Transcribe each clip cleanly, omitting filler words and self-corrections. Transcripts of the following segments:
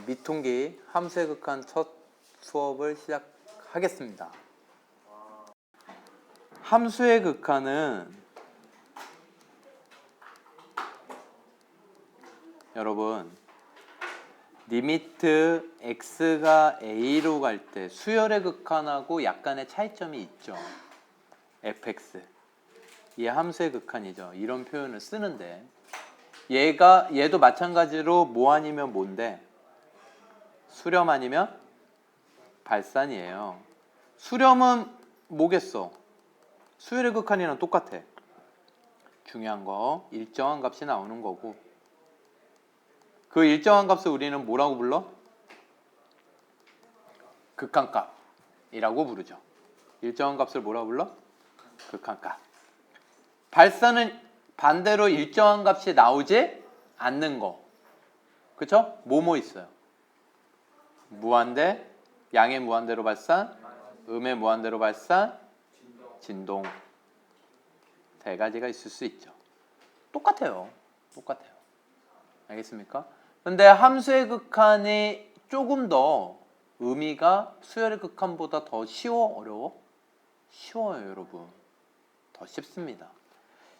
미통기 함수의 극한 첫 수업을 시작하겠습니다. 함수의 극한은 여러분 리미트 x가 a로 갈 때 수열의 극한하고 약간의 차이점이 있죠. fx 이 함수의 극한이죠. 이런 표현을 쓰는데 얘도 마찬가지로 뭐 아니면 뭔데? 수렴 아니면 발산이에요. 수렴은 뭐겠어? 수열의 극한이랑 똑같아. 중요한 거 일정한 값이 나오는 거고, 그 일정한 값을 우리는 뭐라고 불러? 극한값이라고 부르죠. 일정한 값을 뭐라고 불러? 극한값. 발산은 반대로 일정한 값이 나오지 않는 거. 그쵸? 뭐뭐 있어요? 무한대, 양의 무한대로 발산, 음의 무한대로 발산, 진동. 세 가지가 있을 수 있죠. 똑같아요. 알겠습니까? 근데 함수의 극한이 조금 더 의미가 수열의 극한보다 더 쉬워, 어려워? 쉬워요, 여러분. 더 쉽습니다.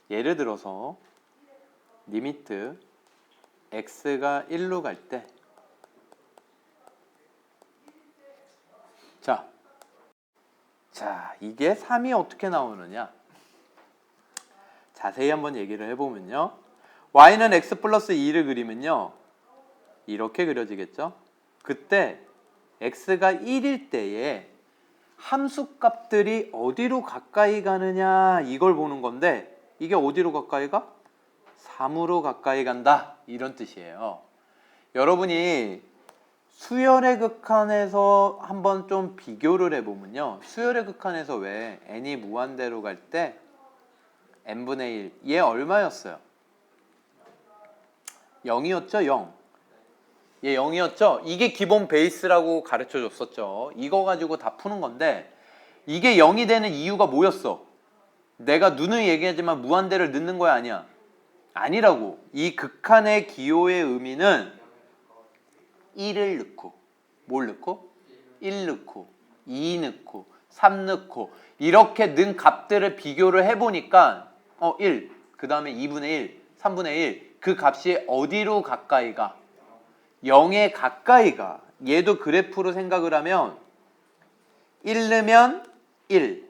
예를 들어서 리미트 x가 1로 갈 때 자, 이게 3이 어떻게 나오느냐? 자세히 한번 얘기를 해보면요. y는 x 플러스 2를 그리면요. 이렇게 그려지겠죠? 그때 x가 1일 때에 함수값들이 어디로 가까이 가느냐 이걸 보는 건데 이게 어디로 가까이 가? 3으로 가까이 간다 이런 뜻이에요. 여러분이 수열의 극한에서 한번 좀 비교를 해보면요. 수열의 극한에서 왜 n이 무한대로 갈 때 n분의 1, 얘 얼마였어요? 0이었죠? 0. 얘 0이었죠? 이게 기본 베이스라고 가르쳐 줬었죠. 이거 가지고 다 푸는 건데 이게 0이 되는 이유가 뭐였어? 내가 누누이 얘기하지만 무한대를 넣는 거야 아니야? 아니라고. 이 극한의 기호의 의미는 1을 넣고 뭘 넣고? 1 넣고 2 넣고 3 넣고 이렇게 넣은 값들을 비교를 해보니까 1, 그 다음에 2분의 1, 3분의 1 그 값이 어디로 가까이 가? 0에 가까이 가. 얘도 그래프로 생각을 하면 1 넣으면 1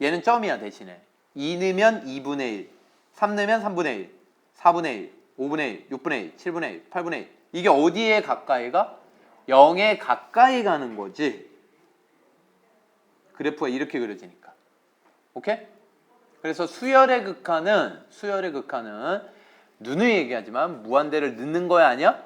얘는 점이야 대신에 2 넣으면 2분의 1 3 넣으면 3분의 1 4분의 1 5분의 1 6분의 1 7분의 1 8분의 1 이게 어디에 가까이 가? 0에 가까이 가는 거지. 그래프가 이렇게 그려지니까. 오케이? 그래서 수열의 극한은 누누이 얘기하지만 무한대를 넣는 거야 아니야?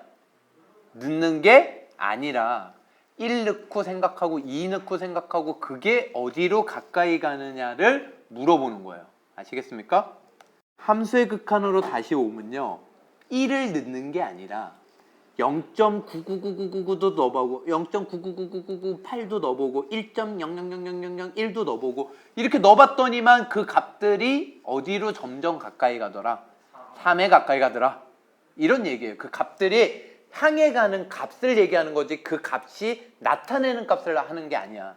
넣는 게 아니라 1 넣고 생각하고 2 넣고 생각하고 그게 어디로 가까이 가느냐를 물어보는 거예요. 아시겠습니까? 함수의 극한으로 다시 오면요. 1을 넣는 게 아니라 0.999999도 넣어보고 0.999998도 넣어보고 1.000001도 넣어보고 이렇게 넣어봤더니만 그 값들이 어디로 점점 가까이 가더라? 3에 가까이 가더라. 이런 얘기예요. 그 값들이 향해 가는 값을 얘기하는 거지 그 값이 나타내는 값을 하는 게 아니야.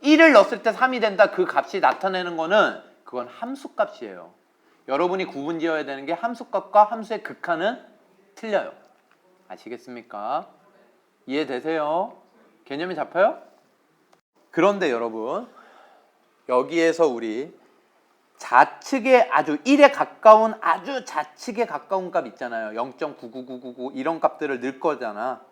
1을 넣었을 때 3이 된다. 그 값이 나타내는 거는 그건 함수값이에요. 여러분이 구분 지어야 되는 게 함수값과 함수의 극한은 틀려요. 아시겠습니까? 이해되세요? 개념이 잡혀요? 그런데 여러분 여기에서 우리 좌측에 아주 1에 가까운 아주 좌측에 가까운 값 있잖아요. 0.99999 이런 값들을 넣을 거잖아.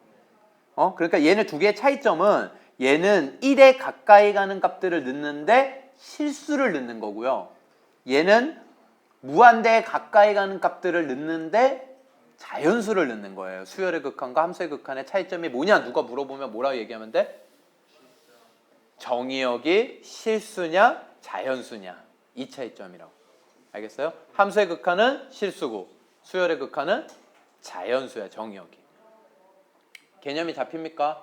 그러니까 얘네 두 개의 차이점은 얘는 1에 가까이 가는 값들을 넣는데 실수를 넣는 거고요. 얘는 무한대에 가까이 가는 값들을 넣는데 자연수를 넣는 거예요. 수열의 극한과 함수의 극한의 차이점이 뭐냐? 누가 물어보면 뭐라고 얘기하면 돼? 정의역이 실수냐 자연수냐 이 차이점이라고. 알겠어요? 함수의 극한은 실수고 수열의 극한은 자연수야. 정의역이. 개념이 잡힙니까?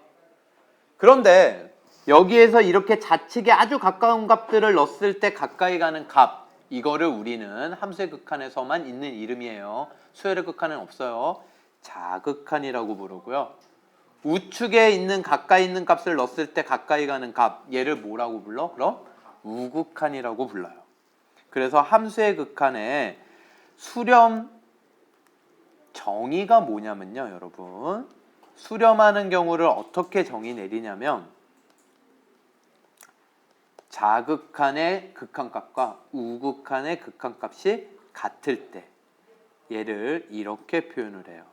그런데 여기에서 이렇게 좌측에 아주 가까운 값들을 넣었을 때 가까이 가는 값 이거를 우리는 함수의 극한에서만 있는 이름이에요. 수열의 극한은 없어요. 자극한이라고 부르고요. 우측에 있는 가까이 있는 값을 넣었을 때 가까이 가는 값, 얘를 뭐라고 불러? 그럼 우극한이라고 불러요. 그래서 함수의 극한에 수렴 정의가 뭐냐면요, 여러분. 수렴하는 경우를 어떻게 정의 내리냐면 자극한의 극한값과 우극한의 극한값이 같을 때 얘를 이렇게 표현을 해요.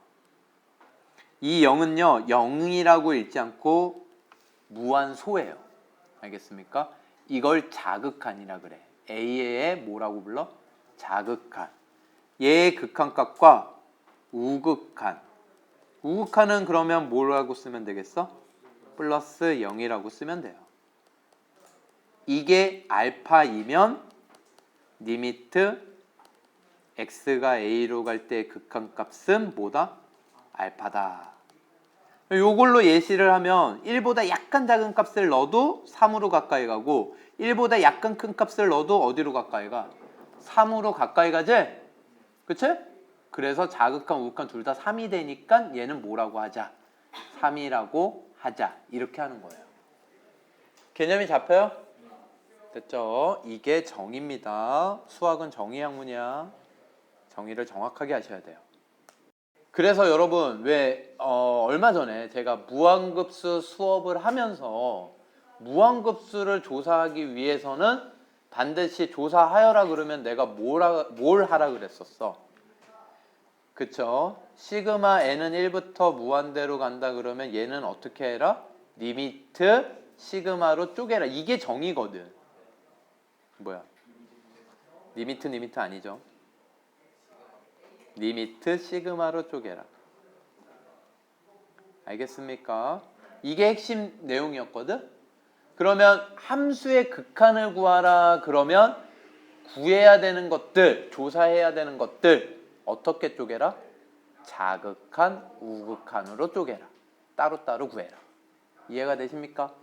이 0은요, 0이라고 읽지 않고 무한소예요. 알겠습니까? 이걸 자극한이라 그래. A의 뭐라고 불러? 자극한. 얘의 극한값과 우극한. 우극한은 그러면 뭐라고 쓰면 되겠어? 플러스 0이라고 쓰면 돼요. 이게 알파이면 리미트 x가 a로 갈 때 극한값은 뭐다? 알파다. 요걸로 예시를 하면 1보다 약간 작은 값을 넣어도 3으로 가까이 가고 1보다 약간 큰 값을 넣어도 어디로 가까이 가? 3으로 가까이 가지? 그치? 그래서 자극한 우극한 둘 다 3이 되니까 얘는 뭐라고 하자? 3이라고 하자. 이렇게 하는 거예요. 개념이 잡혀요? 됐죠? 이게 정의입니다. 수학은 정의 학문이야. 정의를 정확하게 하셔야 돼요. 그래서 여러분 왜 얼마 전에 제가 무한급수 수업을 하면서 무한급수를 조사하기 위해서는 반드시 조사하여라 그러면 내가 뭘 하라 그랬었어? 그쵸? 시그마 n은 1부터 무한대로 간다 그러면 얘는 어떻게 해라? 리미트 시그마로 쪼개라. 이게 정의거든. 뭐야? 리미트 아니죠? 리미트 시그마로 쪼개라. 알겠습니까? 이게 핵심 내용이었거든? 그러면 함수의 극한을 구하라 그러면 구해야 되는 것들, 조사해야 되는 것들 어떻게 쪼개라? 자극한, 우극한으로 쪼개라. 따로따로 구해라. 이해가 되십니까?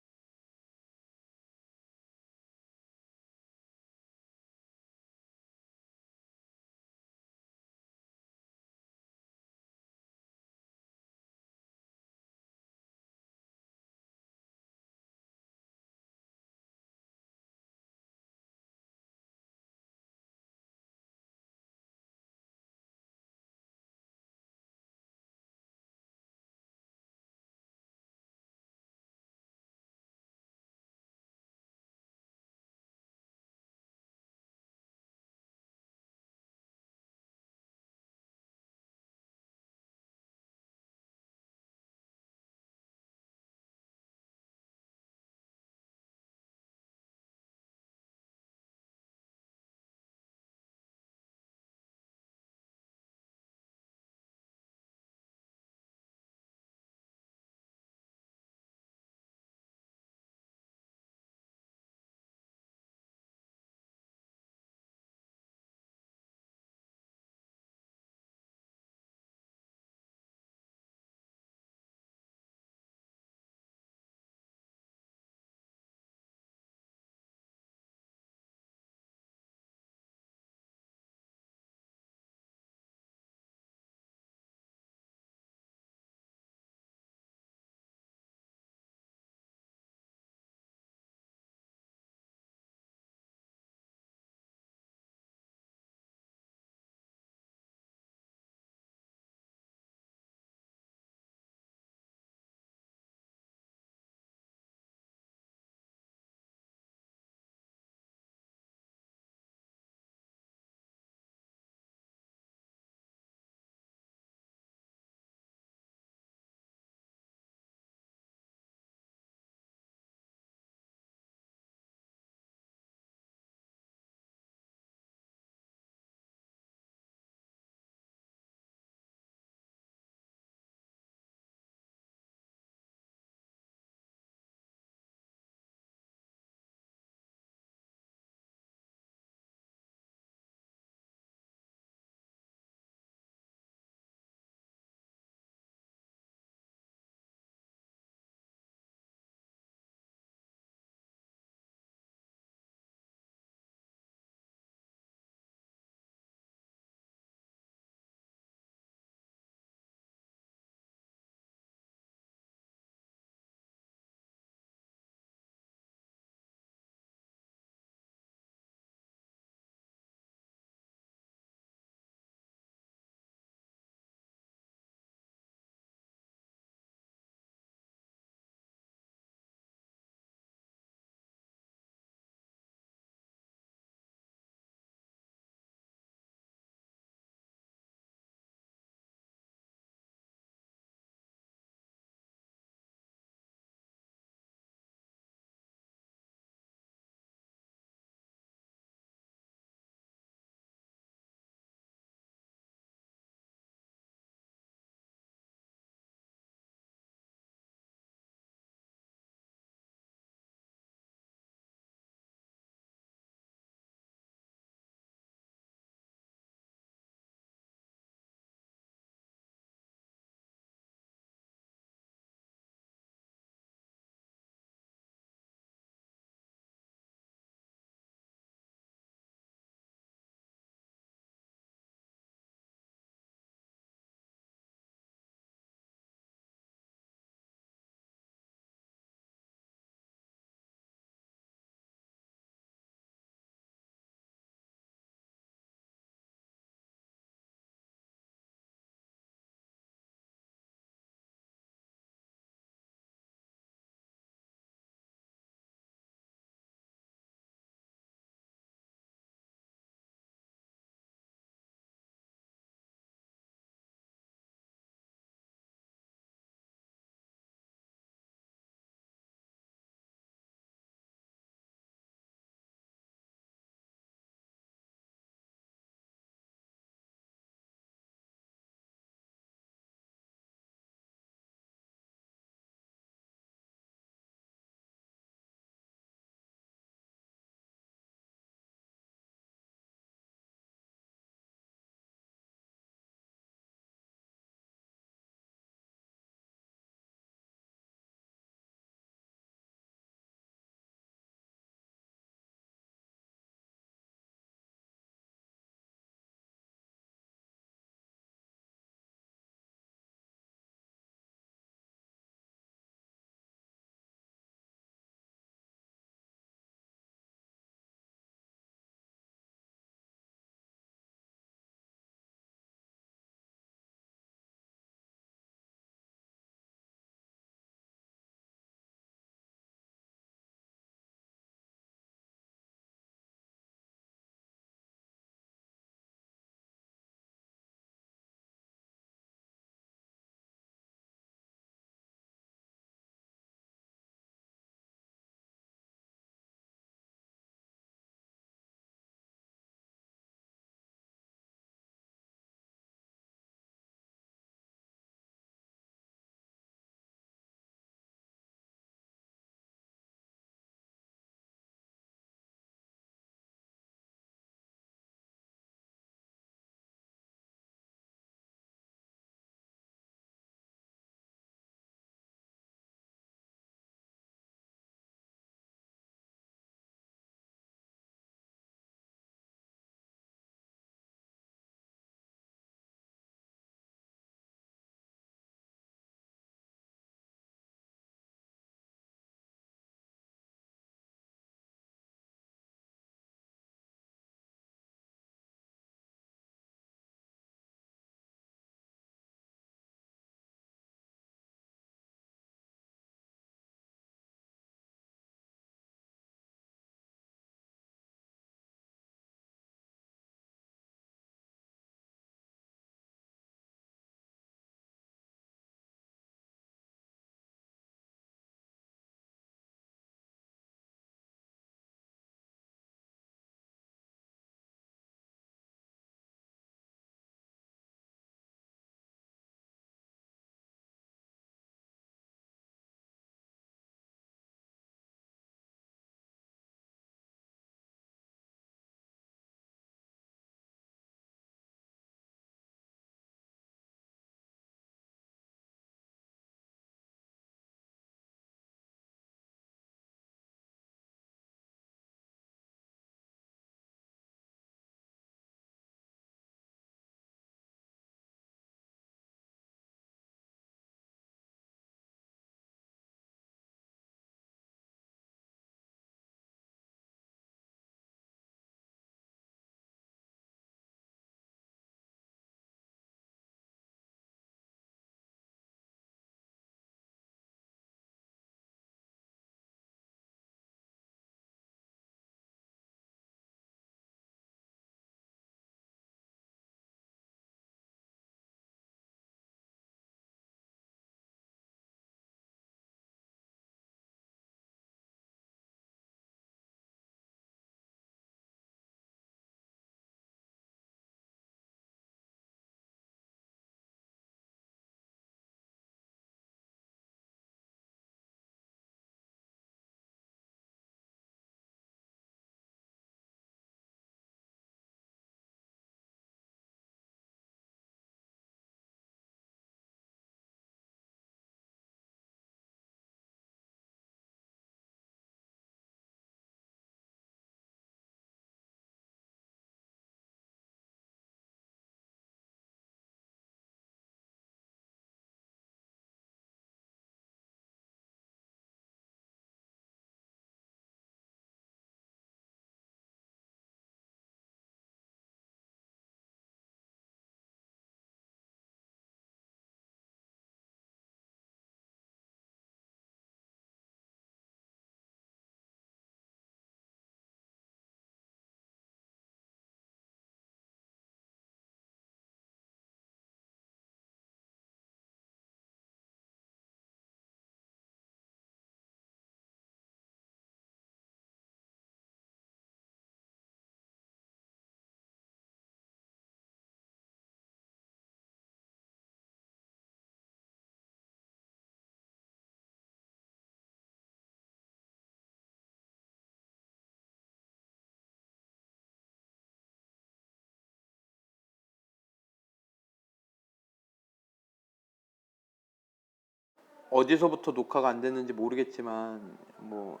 어디서부터 녹화가 안 됐는지 모르겠지만 뭐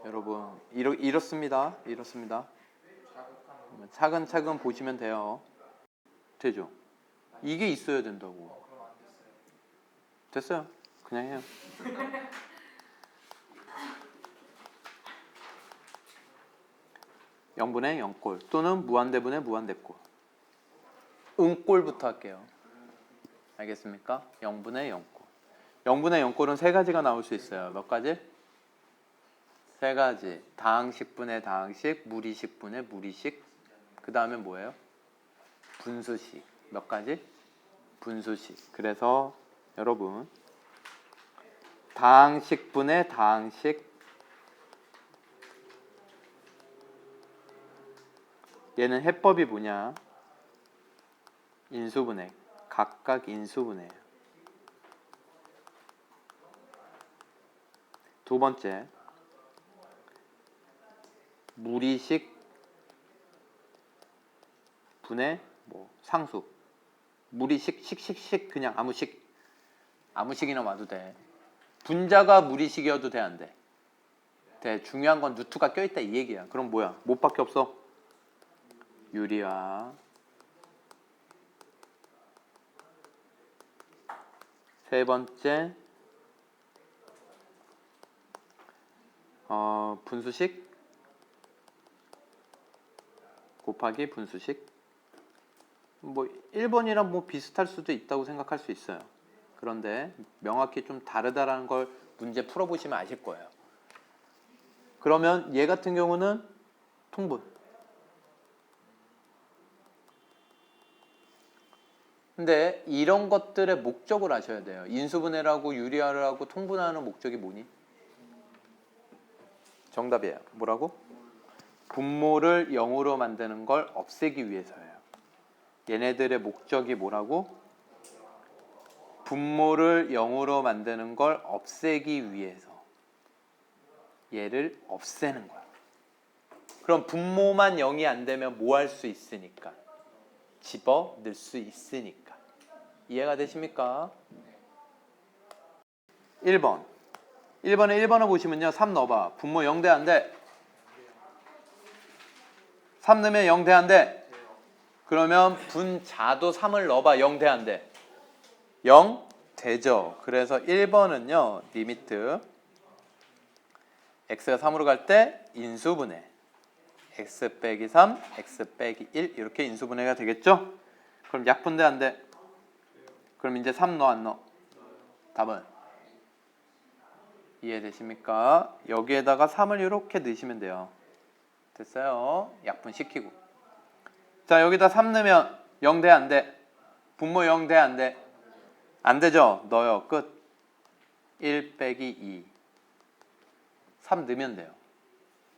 여러분 이렇습니다. 차근차근 보시면 돼요. 되죠? 이게 있어야 된다고. 됐어요. 그냥 해요. 0분의 0꼴 또는 무한대분의 무한대꼴. 음꼴부터 할게요. 알겠습니까? 0분의 0꼴. 0분의 0꼴은 세 가지가 나올 수 있어요. 몇 가지? 세 가지. 다항식분의 다항식, 무리식분의 무리식. 그 다음에 뭐예요? 분수식. 몇 가지? 분수식. 그래서 여러분 다항식분의 다항식, 얘는 해법이 뭐냐? 인수분해. 각각 인수분해예요. 두 번째, 무리식 분의 뭐 상수. 무리식 식식식 그냥 아무식이나 와도 돼. 분자가 무리식이어도 돼, 안 돼? 돼. 중요한 건 루트가 껴있다 이 얘기야. 그럼 뭐야? 뭐밖에 없어? 유리화. 세 번째, 분수식 곱하기 분수식. 뭐 1번이랑 뭐 비슷할 수도 있다고 생각할 수 있어요. 그런데 명확히 좀 다르다라는 걸 문제 풀어보시면 아실 거예요. 그러면 얘 같은 경우는 통분. 근데 이런 것들의 목적을 아셔야 돼요. 인수분해라고 유리화를 하고 통분하는 목적이 뭐니? 정답이에요. 뭐라고? 분모를 0으로 만드는 걸 없애기 위해서예요. 얘네들의 목적이 뭐라고? 분모를 0으로 만드는 걸 없애기 위해서 얘를 없애는 거야. 그럼 분모만 0이 안 되면 뭐 할 수 있으니까? 집어 넣을 수 있으니까. 이해가 되십니까? 1번. 1번을 보시면요. 3 넣어봐. 분모 0돼 안 돼? 3 넣으면 0돼 안 돼? 그러면 분자도 3을 넣어봐. 0돼 안 돼? 0 되죠. 그래서 1번은요. 리미트 x가 3으로 갈 때 인수분해 x 빼기 3, x 빼기 1 이렇게 인수분해가 되겠죠? 그럼 약분돼 안 돼? 그럼 이제 3 넣어 안 넣어? 답은? 이해되십니까? 여기에다가 3을 이렇게 넣으시면 돼요. 됐어요? 약분시키고. 자, 여기다 3 넣으면 0 돼 안 돼? 분모 0 돼 안 돼? 안 되죠? 넣어요. 끝. 1 빼기 2. 3 넣으면 돼요.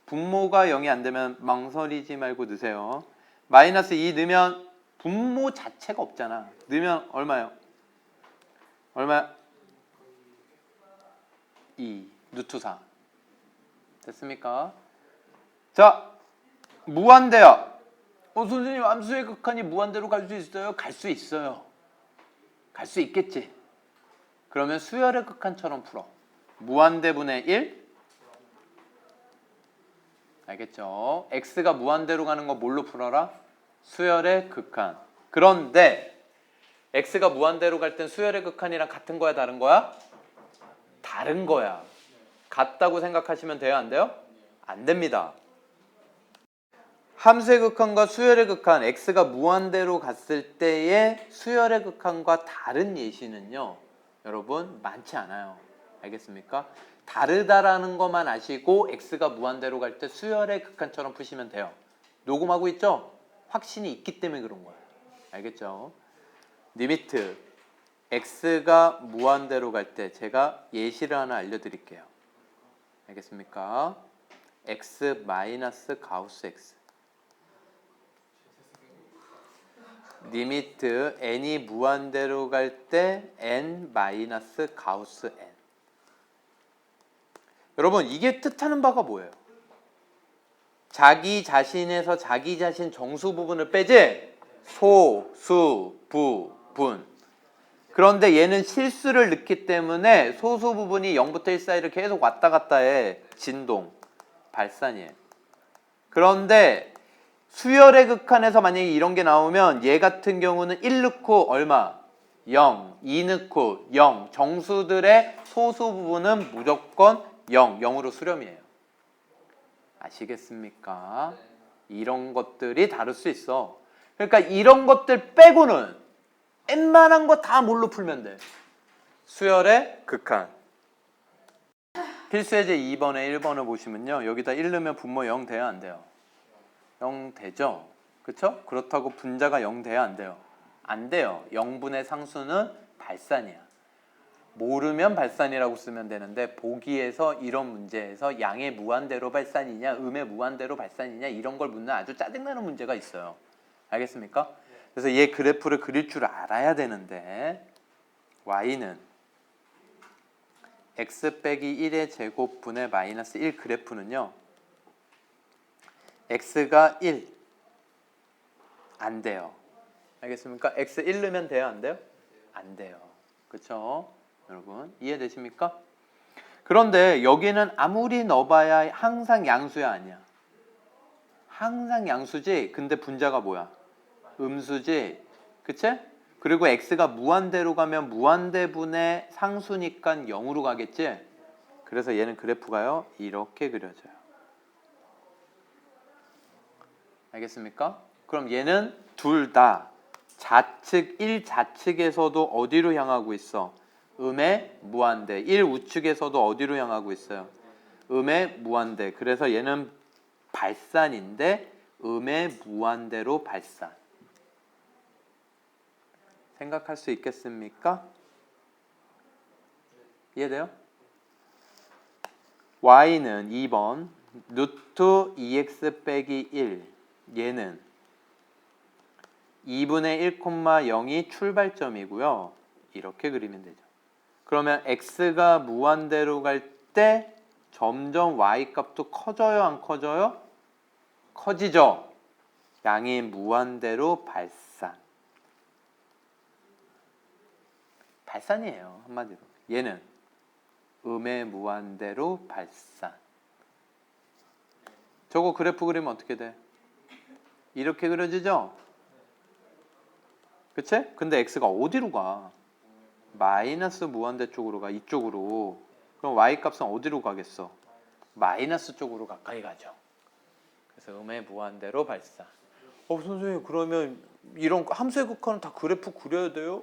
분모가 0이 안 되면 망설이지 말고 넣으세요. 마이너스 2 넣으면 분모 자체가 없잖아. 넣으면 얼마요? 얼마? 2. 루트 4. 됐습니까? 자, 무한대요. 선생님, 함수의 극한이 무한대로 갈 수 있어요? 갈 수 있어요. 갈 수 있겠지. 그러면 수열의 극한처럼 풀어. 무한대분의 1. 알겠죠? x가 무한대로 가는 거 뭘로 풀어라? 수열의 극한. 그런데 x가 무한대로 갈 땐 수열의 극한이랑 같은 거야, 다른 거야? 다른 거야. 같다고 생각하시면 돼요, 안 돼요? 안 됩니다. 함수의 극한과 수열의 극한, x가 무한대로 갔을 때의 수열의 극한과 다른 예시는요, 여러분 많지 않아요. 알겠습니까? 다르다라는 것만 아시고 x가 무한대로 갈 때 수열의 극한처럼 푸시면 돼요. 녹음하고 있죠? 확신이 있기 때문에 그런 거예요. 알겠죠? 리미트 x가 무한대로 갈 때 제가 예시를 하나 알려드릴게요. 알겠습니까? x 마이너스 가우스 x. 리미트 n이 무한대로 갈 때 n 마이너스 가우스 n. 여러분, 이게 뜻하는 바가 뭐예요? 자기 자신에서 자기 자신 정수 부분을 빼지? 소, 수, 부, 분. 그런데 얘는 실수를 넣기 때문에 소수 부분이 0부터 1 사이를 계속 왔다 갔다 해. 진동, 발산이에요. 그런데 수열의 극한에서 만약에 이런 게 나오면 얘 같은 경우는 1 넣고 얼마? 0, 2 넣고 0. 정수들의 소수 부분은 무조건 0, 0으로 수렴이에요. 아시겠습니까? 이런 것들이 다를 수 있어. 그러니까 이런 것들 빼고는 웬만한 거 다 뭘로 풀면 돼? 수열의 극한. 필수예제 2번에 1번을 보시면요. 여기다 1 넣으면 분모 0 돼야 안 돼요? 0 되죠? 그쵸? 그렇다고 분자가 0 돼야 안 돼요? 안 돼요. 0분의 상수는 발산이야. 모르면 발산이라고 쓰면 되는데 보기에서 이런 문제에서 양의 무한대로 발산이냐 음의 무한대로 발산이냐 이런 걸 묻는 아주 짜증나는 문제가 있어요. 알겠습니까? 그래서 얘 그래프를 그릴 줄 알아야 되는데 y는 x 빼기 1의 제곱분의 마이너스 1 그래프는요. x가 1 안 돼요. 알겠습니까? x 1 넣으면 돼요? 안 돼요? 안 돼요. 그쵸? 여러분 이해되십니까? 그런데 여기는 아무리 넣어봐야 항상 양수야 아니야? 항상 양수지. 근데 분자가 뭐야? 음수지. 그치? 그리고 x가 무한대로 가면 무한대분의 상수니까 0으로 가겠지? 그래서 얘는 그래프가요 이렇게 그려져요. 알겠습니까? 그럼 얘는 둘 다 좌측 1 좌측에서도 어디로 향하고 있어? 음의 무한대. 1 우측에서도 어디로 향하고 있어요? 음의 무한대. 그래서 얘는 발산인데 음의 무한대로 발산. 생각할 수 있겠습니까? 이해돼요? y는 2번 루트 2x 빼기 1 얘는 2분의 1,0이 출발점이고요. 이렇게 그리면 되죠. 그러면 x가 무한대로 갈 때 점점 y 값도 커져요? 안 커져요? 커지죠. 양이 무한대로 발산. 발산이에요. 한마디로. 얘는 음의 무한대로 발산. 저거 그래프 그리면 어떻게 돼? 이렇게 그려지죠? 그치? 근데 x가 어디로 가? 마이너스 무한대 쪽으로 가. 이쪽으로. 그럼 y 값은 어디로 가겠어? 마이너스 쪽으로 가까이 가죠. 그래서 음의 무한대로 발산. 선생님 그러면 이런 함수의 극한은 다 그래프 그려야 돼요?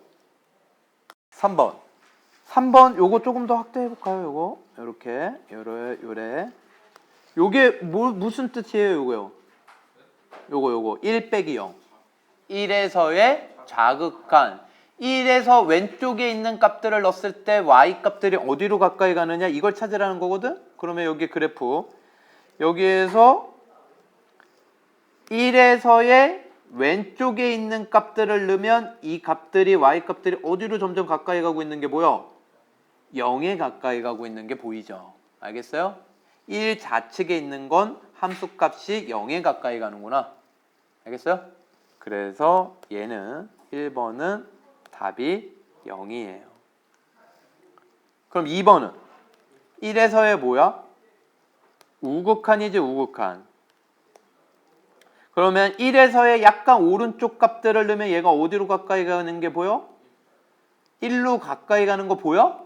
3번. 3번 요거 조금 더 확대해 볼까요? 요거 요렇게 요래 요게 무슨 뜻이에요? 요거요. 요거 1 빼기 0. 1에서의 좌극한. 1에서 왼쪽에 있는 값들을 넣었을 때 y 값들이 어디로 가까이 가느냐 이걸 찾으라는 거거든. 그러면 여기 그래프 여기에서 1에서의 왼쪽에 있는 값들을 넣으면 이 값들이 y 값들이 어디로 점점 가까이 가고 있는 게 보여? 0에 가까이 가고 있는 게 보이죠. 알겠어요? 1 좌측에 있는 건 함수값이 0에 가까이 가는구나. 알겠어요? 그래서 얘는 1번은 답이 0이에요. 그럼 2번은 1에서의 뭐야? 우극한이지 우극한. 그러면 1에서의 약간 오른쪽 값들을 넣으면 얘가 어디로 가까이 가는 게 보여? 1로 가까이 가는 거 보여?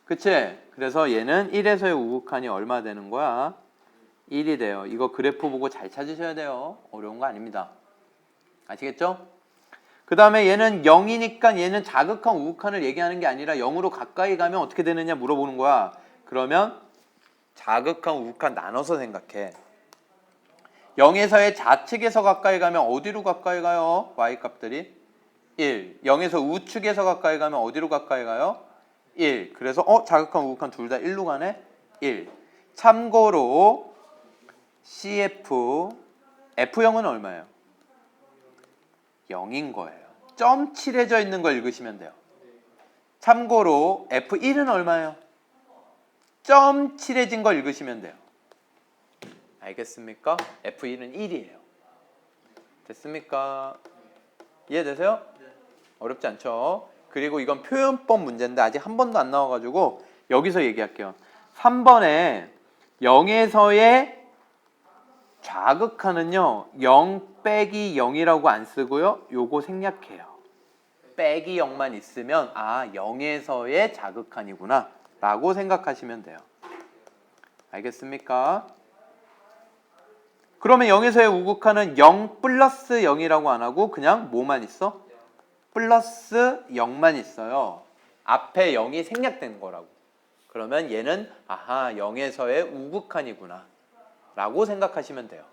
그치? 그래서 얘는 1에서의 우극한이 얼마 되는 거야? 1이 돼요. 이거 그래프 보고 잘 찾으셔야 돼요. 어려운 거 아닙니다. 아시겠죠? 그 다음에 얘는 0이니까 얘는 자극한 우극한을 얘기하는 게 아니라 0으로 가까이 가면 어떻게 되느냐 물어보는 거야. 그러면 자극한 우극한 나눠서 생각해. 0에서의 좌측에서 가까이 가면 어디로 가까이 가요? y값들이 1. 0에서 우측에서 가까이 가면 어디로 가까이 가요? 1. 그래서 자극한 우극한 둘 다 1로 가네? 1. 참고로 CF F0은 얼마예요? 0인 거예요. 점 칠해져 있는 걸 읽으시면 돼요. 참고로 F1은 얼마예요? 점 칠해진 걸 읽으시면 돼요. 알겠습니까? F1은 1이에요. 됐습니까? 이해되세요? 어렵지 않죠? 그리고 이건 표현법 문제인데 아직 한 번도 안 나와가지고 여기서 얘기할게요. 3번에 0에서의 좌극하는요 0 빼기 0이라고 안 쓰고요 요거 생략해요. 빼기 0만 있으면 아 0에서의 자극한이구나 라고 생각하시면 돼요. 알겠습니까? 그러면 0에서의 우극한은 0 플러스 0이라고 안 하고 그냥 뭐만 있어? 플러스 0만 있어요. 앞에 0이 생략된 거라고. 그러면 얘는 아하 0에서의 우극한이구나 라고 생각하시면 돼요.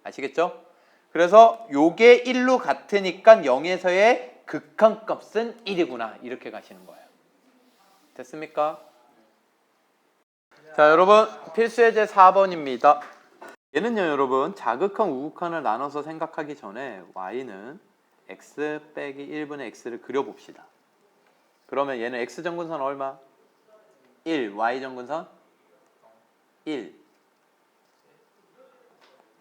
아시겠죠? 그래서 요게 1로 같으니까 0에서의 극한값은 1이구나 이렇게 가시는 거예요. 됐습니까? 자 여러분 필수예제 4번입니다. 얘는요 여러분 자극한 우극한을 나눠서 생각하기 전에 y는 x 빼기 1분의 x를 그려봅시다. 그러면 얘는 x정근선 얼마? 1, y정근선 1.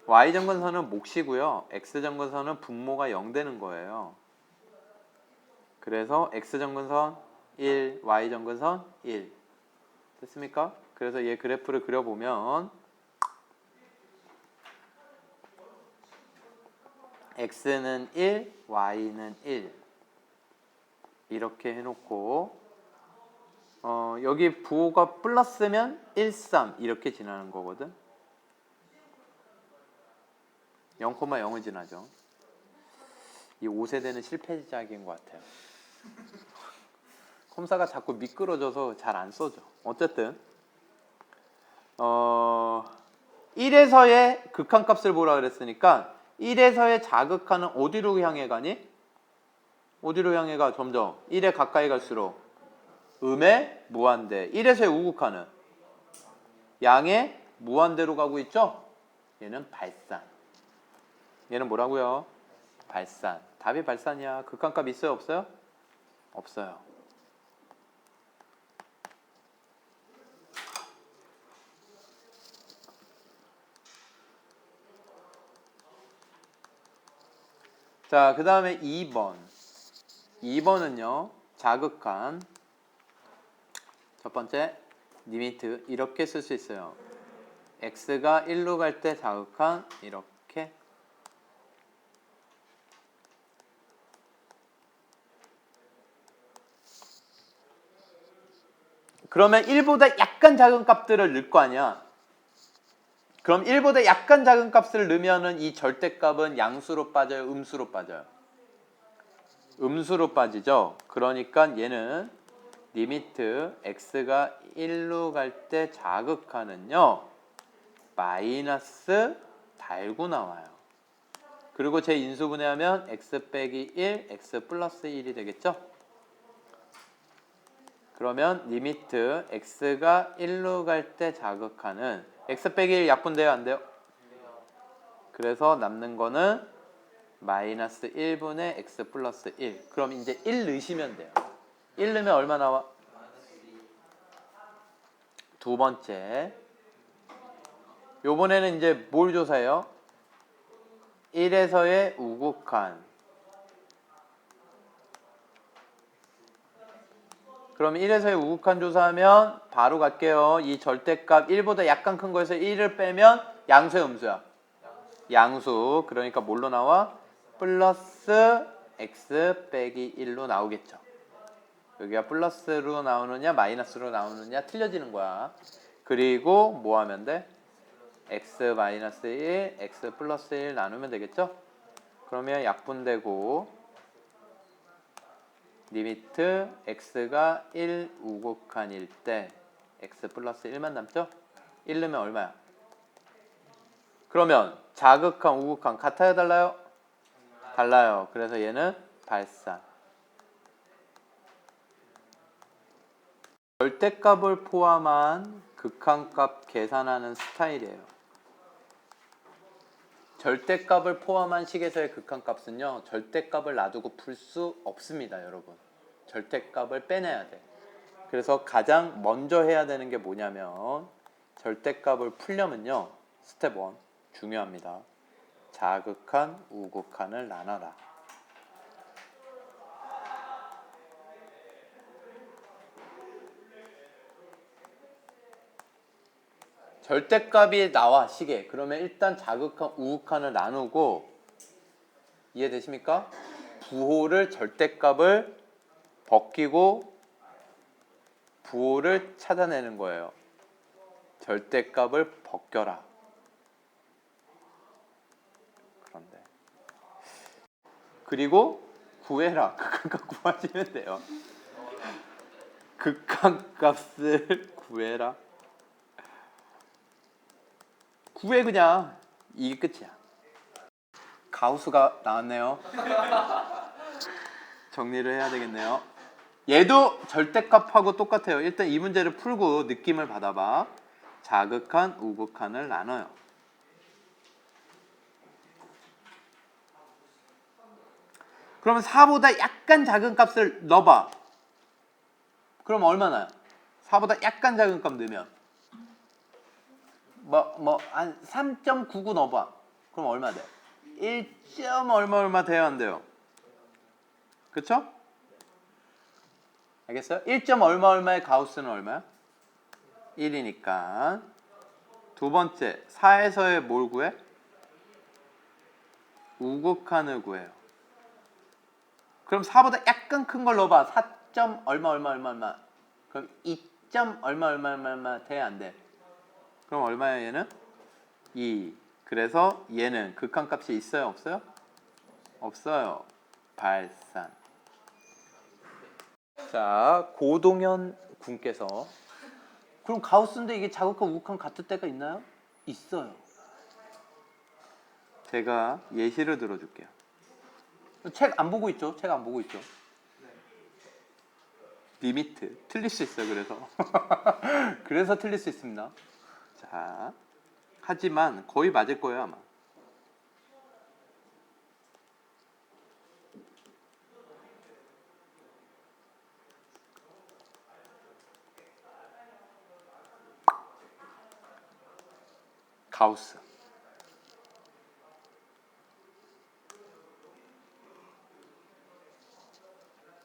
y정근선은 몫이고요. x정근선은 분모가 0 되는 거예요. 그래서 x정근선 1, y정근선 1. 됐습니까? 그래서 얘 그래프를 그려보면 x는 1, y는 1 이렇게 해놓고 여기 부호가 플러스면 1, 3 이렇게 지나는 거거든. 0,0을 지나죠. 이 5세대는 실패작인 것 같아요. 컴사가 자꾸 미끄러져서 잘 안 써져. 어쨌든 1에서의 극한값을 보라 그랬으니까 1에서의 자극하는 어디로 향해 가니? 어디로 향해 가? 점점 1에 가까이 갈수록 음의 무한대. 1에서의 우극하는 양의 무한대로 가고 있죠? 얘는 발산. 얘는 뭐라고요? 발산. 답이 발산이야. 극한값 있어요? 없어요? 없어요. 자, 그 다음에 2번. 2번은요, 자극한 첫 번째 리미트 이렇게 쓸 수 있어요. x가 1로 갈 때 자극한 이렇게. 그러면 1보다 약간 작은 값들을 넣을 거 아니야. 그럼 1보다 약간 작은 값을 넣으면은 이 절대값은 양수로 빠져요? 음수로 빠져요? 음수로 빠지죠. 그러니까 얘는 리미트 x가 1로 갈 때 자극하는요 마이너스 달고 나와요. 그리고 제 인수분해하면 x 빼기 1, x 플러스 1이 되겠죠. 그러면 리미트 x가 1로 갈 때 자극하는 x 빼기 1 약분돼요? 안 돼요? 그래서 남는 거는 마이너스 1분의 x 플러스 1. 그럼 이제 1 넣으시면 돼요. 1 넣으면 얼마 나와? 두 번째. 요번에는 이제 뭘 조사해요? 1에서의 우극한. 그럼 1에서의 우극한 조사하면 바로 갈게요. 이 절대값 1보다 약간 큰 거에서 1을 빼면 양수야 음수야? 양수. 그러니까 뭘로 나와? 플러스 x 빼기 1로 나오겠죠. 여기가 플러스로 나오느냐 마이너스로 나오느냐 틀려지는 거야. 그리고 뭐 하면 돼? x 마이너스 1, x 플러스 1 나누면 되겠죠? 그러면 약분되고 리미트 x가 1 우극한일 때 x 플러스 1만 남죠? 1 넣으면 얼마야? 그러면 자극한 우극한 같아요 달라요? 달라요. 그래서 얘는 발산. 절대값을 포함한 극한값 계산하는 스타일이에요. 절대값을 포함한 식에서의 극한값은요. 절대값을 놔두고 풀 수 없습니다. 여러분. 절대값을 빼내야 돼. 그래서 가장 먼저 해야 되는 게 뭐냐면 절대값을 풀려면요. 스텝 1 중요합니다. 자극한, 우극한을 나눠라. 절대값이 나와 식에. 그러면 일단 자극한 우극한을 나누고 이해되십니까? 부호를 절대값을 벗기고 부호를 찾아내는 거예요. 절대값을 벗겨라. 그런데 그리고 구해라. 극한값 구하시면 돼요. 극한값을 구해라. 구해 그냥. 이게 끝이야. 가우스가 나왔네요. 정리를 해야 되겠네요. 얘도 절대값하고 똑같아요. 일단 이 문제를 풀고 느낌을 받아봐. 자극한, 우극한을 나눠요. 그러면 4보다 약간 작은 값을 넣어봐. 그럼 얼마나요? 4보다 약간 작은 값 넣으면 한 3.99 넣어봐. 그럼 얼마 돼? 1. 얼마 돼야 안 돼요? 그쵸? 알겠어요? 1. 얼마의 가우스는 얼마야? 1이니까. 두 번째, 4에서의 뭘 구해? 우극한을 구해요. 그럼 4보다 약간 큰 걸 넣어봐. 4. 얼마. 그럼 2. 얼마 돼야 안 돼? 그럼 얼마야 얘는? 2. 그래서 얘는 극한값이 있어요? 없어요? 없어요. 발산. 자, 고동현 군께서 그럼 가우스인데 이게 자극과 우극한 같을 때가 있나요? 있어요. 제가 예시를 들어줄게요. 책 안 보고 있죠? 책 안 보고 있죠? 리미트. 틀릴 수 있어요. 그래서. 그래서 틀릴 수 있습니다. 자, 하지만 거의 맞을 거예요 아마. 가우스.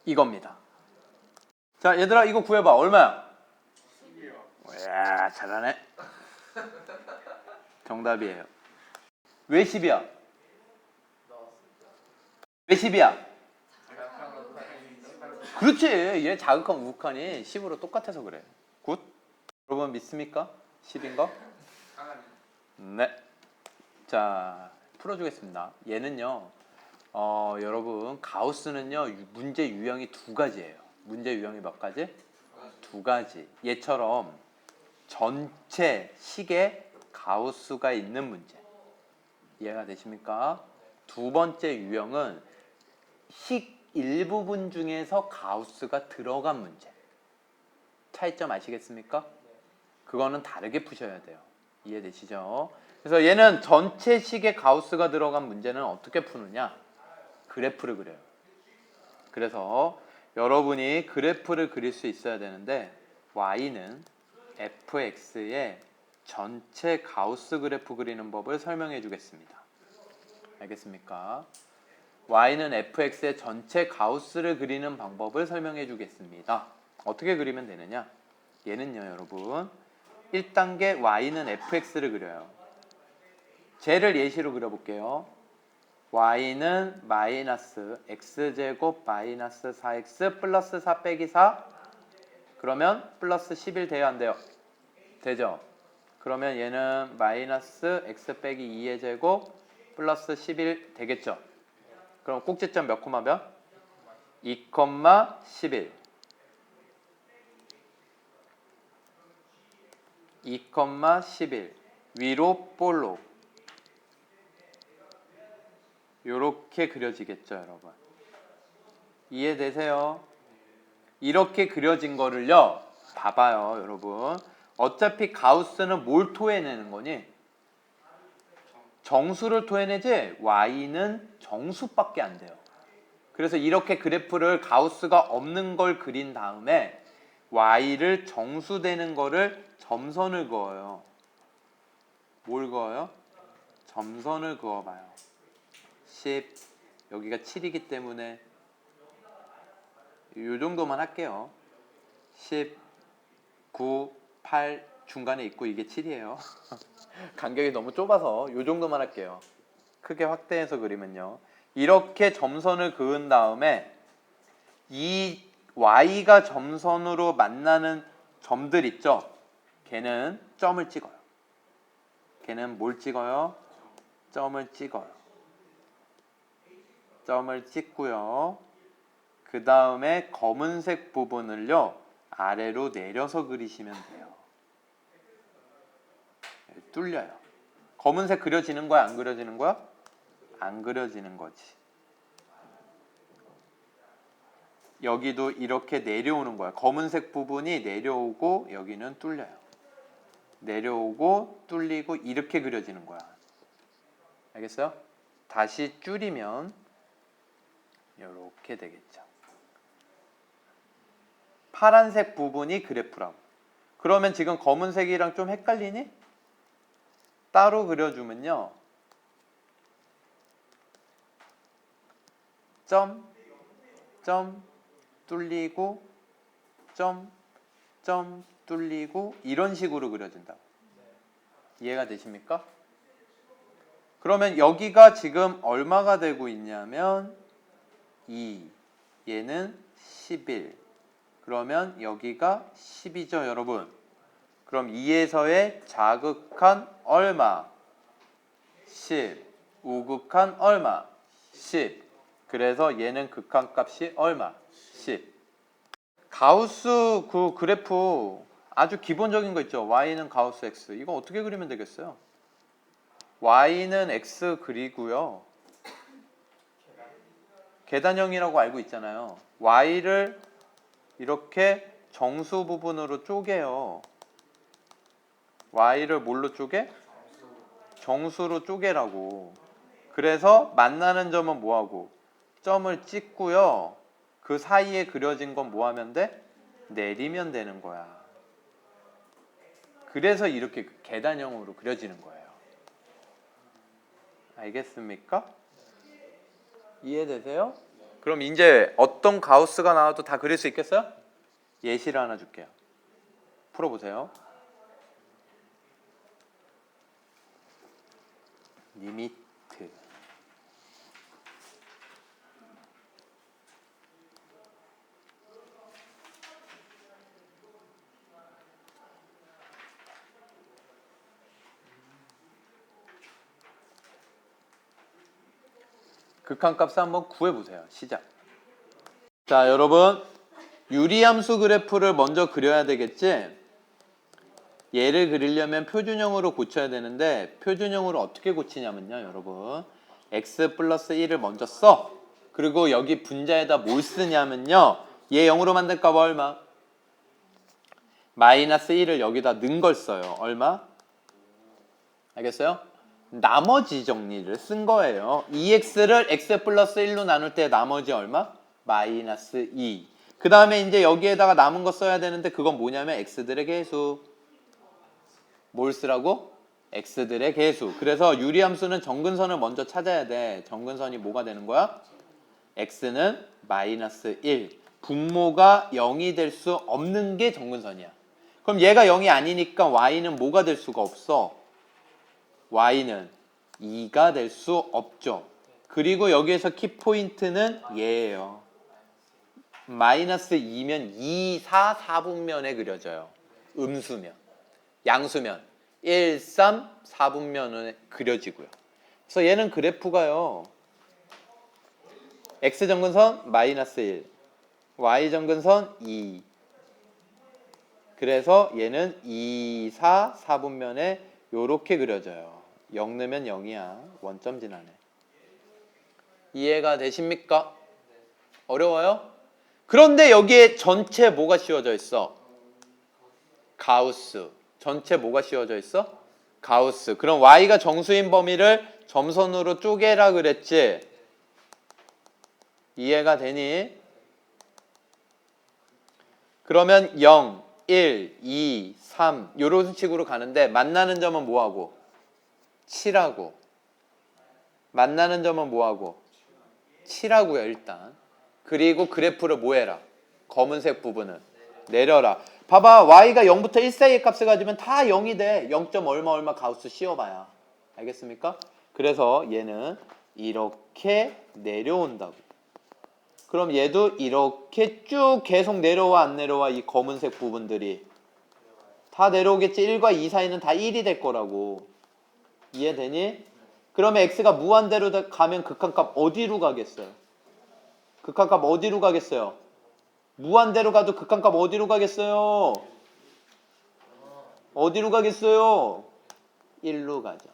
이겁니다. 자, 얘들아 이거 구해봐. 얼마야? 10이요. 이야, 잘하네. 정답이에요. 왜 10이야? 왜 10이야? 그렇지. 얘 자극한 우극한이 10으로 똑같아서 그래. 굿. 여러분 믿습니까? 10인 거? 네. 자, 풀어주겠습니다. 얘는요. 여러분 가우스는요. 문제 유형이 두 가지예요. 문제 유형이 몇 가지? 두 가지. 얘처럼 전체 식에 가우스가 있는 문제. 이해가 되십니까? 두 번째 유형은 식 일부분 중에서 가우스가 들어간 문제. 차이점 아시겠습니까? 그거는 다르게 푸셔야 돼요. 이해되시죠? 그래서 얘는 전체 식에 가우스가 들어간 문제는 어떻게 푸느냐? 그래프를 그려요. 그래서 여러분이 그래프를 그릴 수 있어야 되는데 y는 fx의 전체 가우스 그래프 그리는 법을 설명해 주겠습니다. 알겠습니까? y는 fx의 전체 가우스를 그리는 방법을 설명해 주겠습니다. 어떻게 그리면 되느냐? 얘는요 여러분 1단계 y는 fx를 그려요. 쟤를 예시로 그려볼게요. y는 마이너스 x제곱 마이너스 4x 플러스 4 빼기 4 그러면 플러스 11 돼요 안 돼요? 되죠? 그러면 얘는 마이너스 x 빼기 2의 제곱 플러스 11 되겠죠? 그럼 꼭지점 몇 콤마 몇? 2, 11 2, 11 위로 볼록 요렇게 그려지겠죠 여러분. 이해되세요? 이렇게 그려진 거를요 봐봐요 여러분. 어차피 가우스는 뭘 토해내는 거니? 정수를 토해내지 y는 정수밖에 안 돼요. 그래서 이렇게 그래프를 가우스가 없는 걸 그린 다음에 y를 정수되는 거를 점선을 그어요. 뭘 그어요? 점선을 그어봐요. 10 여기가 7이기 때문에 이 정도만 할게요. 10, 9, 8, 중간에 있고 이게 7이에요. 간격이 너무 좁아서 요 정도만 할게요. 크게 확대해서 그리면요. 이렇게 점선을 그은 다음에 이 y가 점선으로 만나는 점들 있죠? 걔는 점을 찍어요. 걔는 뭘 찍어요? 점을 찍어요. 점을 찍고요. 그 다음에 검은색 부분을요. 아래로 내려서 그리시면 돼요. 뚫려요. 검은색 그려지는 거야? 안 그려지는 거야? 안 그려지는 거지. 여기도 이렇게 내려오는 거야. 검은색 부분이 내려오고 여기는 뚫려요. 내려오고 뚫리고 이렇게 그려지는 거야. 알겠어요? 다시 줄이면 이렇게 되겠죠. 파란색 부분이 그래프라고. 그러면 지금 검은색이랑 좀 헷갈리니? 따로 그려주면요. 점, 점, 뚫리고, 점, 점, 뚫리고 이런 식으로 그려진다고. 이해가 되십니까? 그러면 여기가 지금 얼마가 되고 있냐면 2, 얘는 11. 그러면 여기가 10이죠, 여러분. 그럼 2에서의 자극한 얼마? 10. 우극한 얼마? 10. 그래서 얘는 극한값이 얼마? 10. 가우스 그 그래프 아주 기본적인 거 있죠. y는 가우스 x. 이거 어떻게 그리면 되겠어요? y는 x 그리고요. 계단형이라고 알고 있잖아요. y를 이렇게 정수 부분으로 쪼개요. y를 뭘로 쪼개? 정수로 쪼개라고. 그래서 만나는 점은 뭐하고? 점을 찍고요. 그 사이에 그려진 건 뭐 하면 돼? 내리면 되는 거야. 그래서 이렇게 계단형으로 그려지는 거예요. 알겠습니까? 이해되세요? 그럼 이제 어떤 가우스가 나와도 다 그릴 수 있겠어요? 예시를 하나 줄게요. 풀어보세요. 리미트 극한값을 한번 구해보세요. 시작. 자, 여러분 유리함수 그래프를 먼저 그려야 되겠지? 얘를 그리려면 표준형으로 고쳐야 되는데 표준형으로 어떻게 고치냐면요, 여러분 x 플러스 1을 먼저 써. 그리고 여기 분자에다 뭘 쓰냐면요, 얘 0으로 만들 값 얼마? 마이너스 1을 여기다 넣은 걸 써요. 얼마? 알겠어요? 나머지 정리를 쓴 거예요. 2x를 x 플러스 1로 나눌 때 나머지 얼마? 마이너스 2. 그 다음에 이제 여기에다가 남은 거 써야 되는데 그건 뭐냐면 x들의 개수. 뭘 쓰라고? x들의 개수. 그래서 유리함수는 정근선을 먼저 찾아야 돼. 정근선이 뭐가 되는 거야? x는 마이너스 1. 분모가 0이 될 수 없는 게 정근선이야. 그럼 얘가 0이 아니니까 y는 뭐가 될 수가 없어? y는 2가 될 수 없죠. 그리고 여기에서 키포인트는 얘예요. 마이너스 2면 2, 4, 4분면에 그려져요. 음수면. 양수면 1, 3, 4분면에 그려지고요. 그래서 얘는 그래프가요. x정근선 마이너스 1, y정근선 2. 그래서 얘는 2, 4, 4분면에 요렇게 그려져요. 0 넣으면 0이야. 원점 지나네. 이해가 되십니까? 어려워요? 그런데 여기에 전체 뭐가 씌워져 있어? 가우스. 전체 뭐가 씌워져 있어? 가우스. 그럼 y가 정수인 범위를 점선으로 쪼개라 그랬지? 이해가 되니? 그러면 0, 1, 2, 3 요런 식으로 가는데 만나는 점은 뭐하고? 7하고. 만나는 점은 뭐하고? 7하고요, 일단. 그리고 그래프를 뭐해라? 검은색 부분은 내려라. 봐봐. y가 0부터 1 사이의 값을 가지면 다 0이 돼. 0. 얼마 얼마 가우스 씌워봐야. 알겠습니까? 그래서 얘는 이렇게 내려온다고. 그럼 얘도 이렇게 쭉 계속 내려와 안 내려와? 이 검은색 부분들이 다 내려오겠지. 1과 2 사이는 다 1이 될 거라고. 이해되니? 그러면 x가 무한대로 가면 극한값 어디로 가겠어요? 극한값 어디로 가겠어요? 무한대로 가도 극한값 어디로 가겠어요? 어디로 가겠어요? 1로 가죠.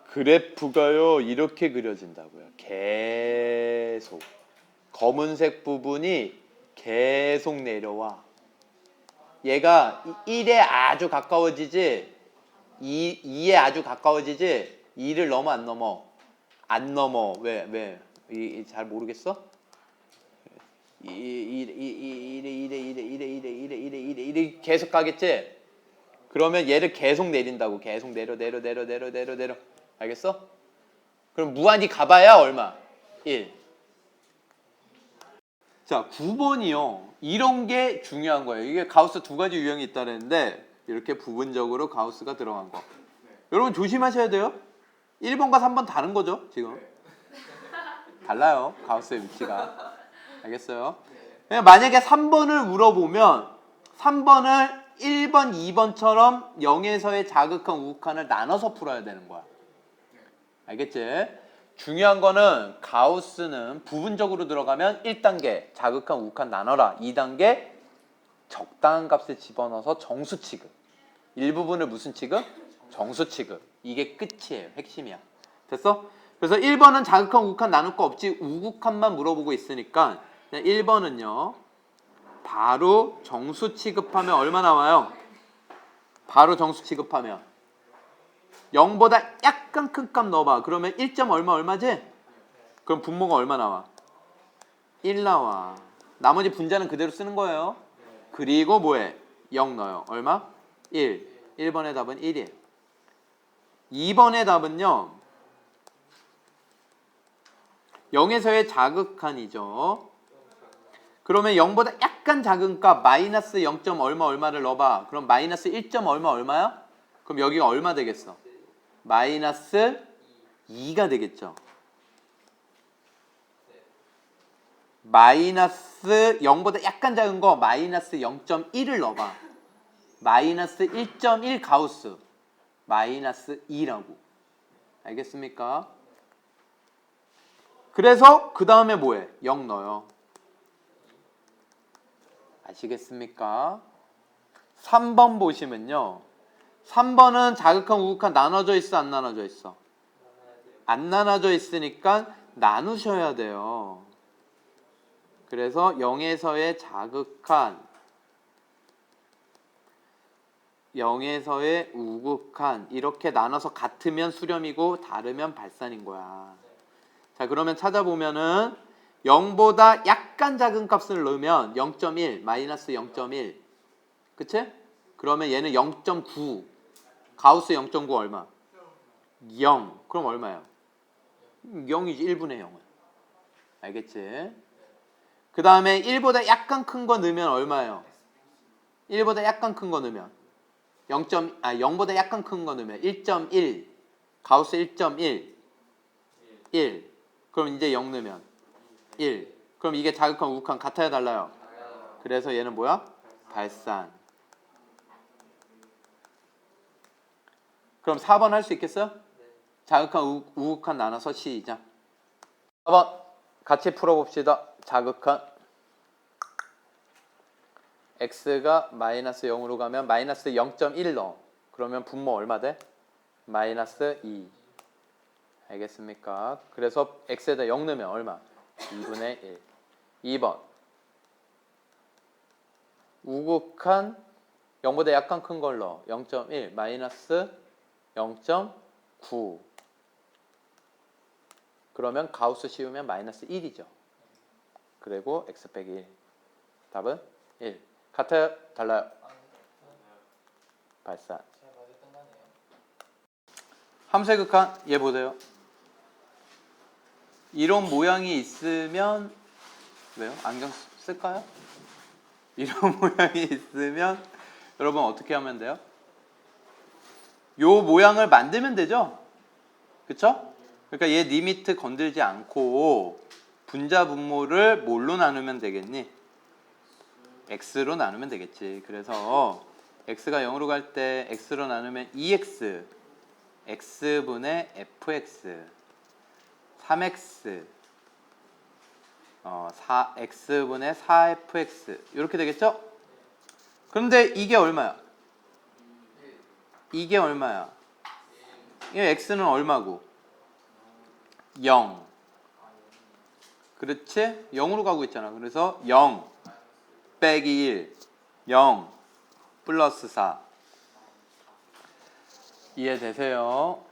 그래프가요 이렇게 그려진다고요. 계속 검은색 부분이 계속 내려와. 얘가 1에 아주 가까워지지 2에 아주 가까워지지 2를 넘어 안 넘어? 안 넘어. 왜? 잘 모르겠어? 1에 계속 가겠지? 그러면 얘를 계속 내린다고. 계속 내려. 알겠어? 그럼 무한히 가봐야 얼마? 1. 자, 9번이요. 이런 게 중요한 거예요. 이게 가우스 두 가지 유형이 있다는데 이렇게 부분적으로 가우스가 들어간 거. 여러분 조심하셔야 돼요. 1번과 3번 다른 거죠, 지금. 달라요. 가우스의 위치가. 알겠어요? 만약에 3번을 물어보면 3번을 1번, 2번처럼 0에서의 자극한, 우극한을 나눠서 풀어야 되는 거야. 알겠지? 중요한 거는 가우스는 부분적으로 들어가면 1단계 자극한, 우극한 나눠라. 2단계 적당한 값을 집어넣어서 정수 취급. 일부분을 무슨 취급? 정수 취급. 이게 끝이에요. 핵심이야. 됐어? 그래서 1번은 자극한, 우극한 나눌 거 없지 우극한만 물어보고 있으니까 1번은요. 바로 정수 취급하면 얼마 나와요? 바로 정수 취급하면 0보다 약간 큰 값 넣어봐. 그러면 1. 얼마지? 그럼 분모가 얼마 나와? 1 나와. 나머지 분자는 그대로 쓰는 거예요. 그리고 뭐해? 0 넣어요. 얼마? 1. 1번의 답은 1이에요. 2번의 답은요. 0에서의 자극한이죠. 그러면 0보다 약간 작은 값 마이너스 0. 얼마를 넣어봐. 그럼 마이너스 1. 얼마야? 그럼 여기가 얼마 되겠어? 마이너스 2가 되겠죠. 마이너스 0보다 약간 작은 거 마이너스 0.1을 넣어봐. 마이너스 1.1 가우스 마이너스 2라고. 알겠습니까? 그래서 그 다음에 뭐해? 0 넣어요. 아시겠습니까? 3번 보시면요. 3번은 자극한, 우극한 나눠져 있어, 안 나눠져 있어? 안 나눠져 있으니까 나누셔야 돼요. 그래서 0에서의 자극한, 0에서의 우극한 이렇게 나눠서 같으면 수렴이고 다르면 발산인 거야. 자, 그러면 찾아보면은 0보다 약간 작은 값을 넣으면 0.1, 마이너스 0.1. 그치? 그러면 얘는 0.9. 가우스 0.9 얼마? 0. 그럼 얼마야? 0이지. 1분의 0은. 알겠지? 그 다음에 1보다 약간 큰 거 넣으면 얼마예요? 1보다 약간 큰 거 넣으면 0보다 약간 큰 거 넣으면 1.1. 가우스 1.1. 1. 그럼 이제 0 넣으면 1. 그럼 이게 자극한, 우극한 같아야 달라요? 그래서 얘는 뭐야? 발산. 그럼 4번 할 수 있겠어요? 자극한, 우극한 나눠서 시작. 4번 같이 풀어봅시다. 자극한 x가 마이너스 0으로 가면 마이너스 0.1 넣어. 그러면 분모 얼마 돼? 마이너스 2. 알겠습니까? 그래서 x에다 0 넣으면 얼마? 2분의 1. 2번 우극한 0보다 약간 큰 걸 넣어. 0.1 마이너스 0.9. 그러면 가우스 씌우면 마이너스 1이죠. 그리고 x 빼기 1. 답은 1. 같아요? 달라요? 발산. 함수의 극한 얘 보세요. 이런 모양이 있으면 왜요? 안경 쓸까요? 이런 모양이 있으면 여러분 어떻게 하면 돼요? 요 모양을 만들면 되죠? 그쵸? 그러니까 얘 리미트 건들지 않고 분자 분모를 뭘로 나누면 되겠니? x로 나누면 되겠지. 그래서 x가 0으로 갈 때 x로 나누면 2x x분의 fx 3x 4x분의 4fx 이렇게 되겠죠? 그런데 이게 얼마야? 이게 얼마야? 이 x는 얼마고? 0. 그렇지? 0으로 가고 있잖아. 그래서 0 빼기 1 0 플러스 4 이해되세요?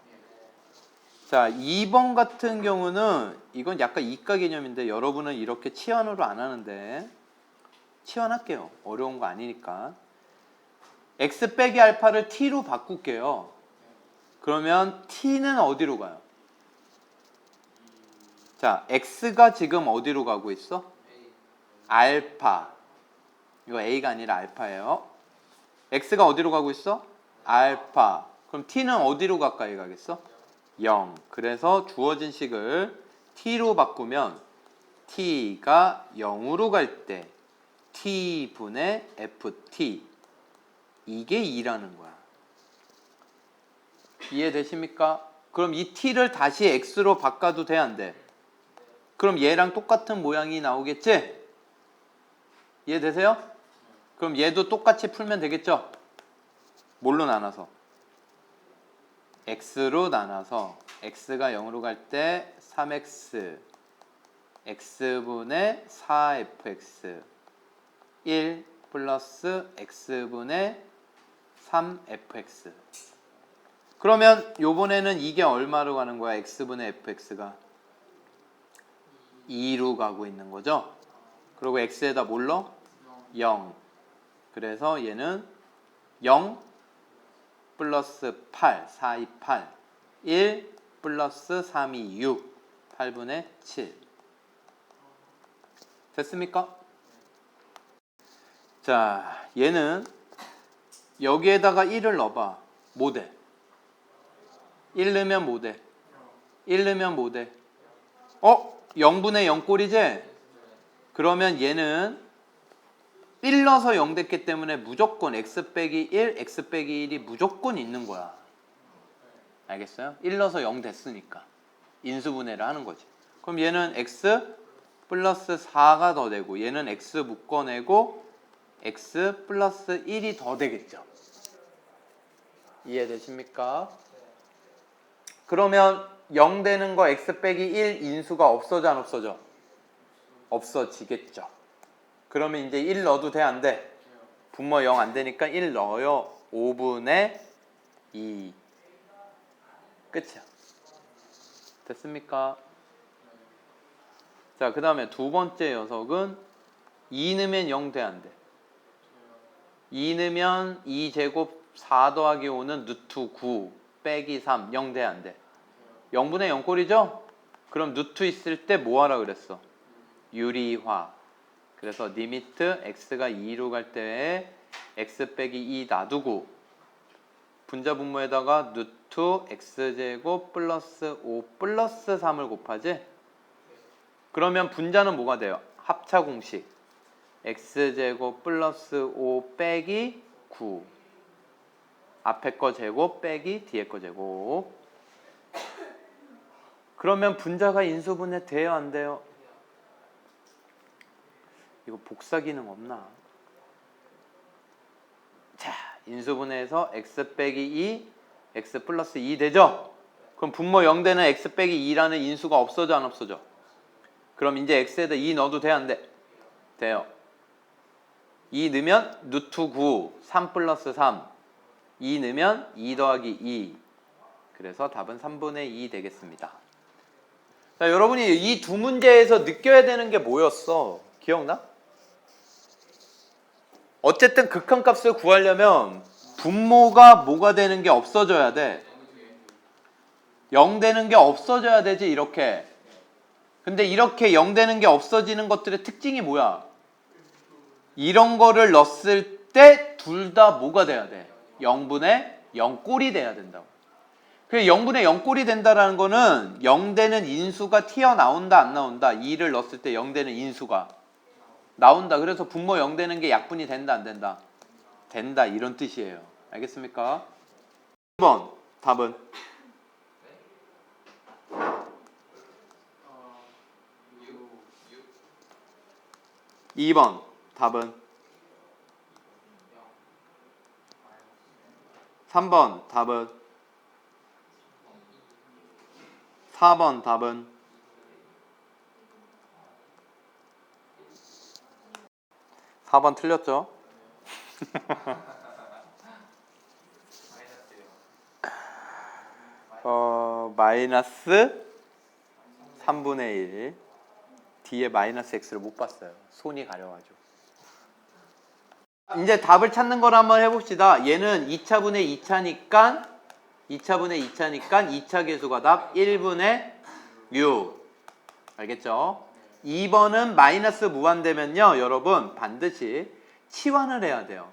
자, 2번 같은 경우는 이건 약간 이과 개념인데 여러분은 이렇게 치환으로 안 하는데 치환할게요. 어려운 거 아니니까. x 빼기 알파를 t로 바꿀게요. 그러면 t는 어디로 가요? 자, x가 지금 어디로 가고 있어? 알파. 이거 a가 아니라 알파예요. x가 어디로 가고 있어? 알파. 그럼 t는 어디로 가까이 가겠어? 0. 그래서 주어진 식을 t로 바꾸면 t가 0으로 갈 때 t분의 ft 이게 2라는 거야. 이해되십니까? 그럼 이 t를 다시 x로 바꿔도 돼, 안 돼? 그럼 얘랑 똑같은 모양이 나오겠지? 이해되세요? 그럼 얘도 똑같이 풀면 되겠죠? 뭘로 나눠서? x로 나눠서 x가 0으로 갈 때 3x x분의 4fx 1 플러스 x분의 3fx 그러면 요번에는 이게 얼마로 가는 거야? x분의 fx가 2로 가고 있는 거죠? 그리고 x에다 뭘로? 0 그래서 얘는 0 플러스 8, 4, 2, 8 1 플러스 3, 2, 6 8분의 7 됐습니까? 자, 얘는 여기에다가 1을 넣어봐. 뭐 돼? 1 넣으면 뭐 돼? 1 넣으면 뭐 돼? 0분의 0 꼴이지? 그러면 얘는 1 넣어서 0 됐기 때문에 무조건 x 빼기 1, x 빼기 1이 무조건 있는 거야. 알겠어요? 1 넣어서 0 됐으니까. 인수분해를 하는 거지. 그럼 얘는 x 플러스 4가 더 되고 얘는 x 묶어내고 x 플러스 1이 더 되겠죠. 이해되십니까? 그러면 0 되는 거 x 빼기 1 인수가 없어져 안 없어져? 없어지겠죠. 그러면 이제 1 넣어도 돼 안 돼? 분모 0 안 되니까 1 넣어요. 5분의 2 끝이야. 됐습니까? 자, 그 다음에 두 번째 녀석은 2 넣으면 0 돼 안 돼? 2 넣으면 2제곱 4 더하기 5는 루트 9 빼기 3 0 돼 안 돼? 0분의 0 꼴이죠? 그럼 루트 있을 때 뭐 하라 그랬어? 유리화. 그래서 리미트 x가 2로 갈 때에 x 빼기 2 놔두고 분자 분모에다가 루트 x제곱 플러스 5 플러스 3을 곱하지? 그러면 분자는 뭐가 돼요? 합차 공식 x제곱 플러스 5 빼기 9 앞에 거 제곱 빼기 뒤에 거 제곱 그러면 분자가 인수분해 돼요 안 돼요? 이거 복사 기능 없나? 자, 인수분해해서 x 빼기 2 x 플러스 2 되죠? 그럼 분모 0 되는 x 빼기 2라는 인수가 없어져 안 없어져? 그럼 이제 x에다 2 넣어도 돼 안 돼? 돼요. 2 넣으면 루트 9 3 플러스 3 2 넣으면 2 더하기 2 그래서 답은 3분의 2 되겠습니다. 자, 여러분이 이 두 문제에서 느껴야 되는 게 뭐였어? 기억나? 어쨌든 극한값을 구하려면 분모가 뭐가 되는 게 없어져야 돼? 0 되는 게 없어져야 되지 이렇게. 근데 이렇게 0 되는 게 없어지는 것들의 특징이 뭐야? 이런 거를 넣었을 때 둘 다 뭐가 돼야 돼? 0분의 0꼴이 돼야 된다고. 그래서 0분의 0꼴이 된다라는 거는 0 되는 인수가 튀어나온다 안 나온다? 2를 넣었을 때 0 되는 인수가 나온다. 그래서 분모 0 되는 게 약분이 된다 안 된다? 된다 이런 뜻이에요. 알겠습니까? 1번 답은? 2번 답은? 3번 답은? 4번 답은? 4번 틀렸죠? 마이너스 3분의 1 뒤에 마이너스 x를 못 봤어요. 손이 가려가지고. 이제 답을 찾는 걸 한번 해봅시다. 얘는 2차분의 2차니까 2차 계수가 답 1분의 6. 알겠죠? 2번은 마이너스 무한되면요 여러분 반드시 치환을 해야 돼요.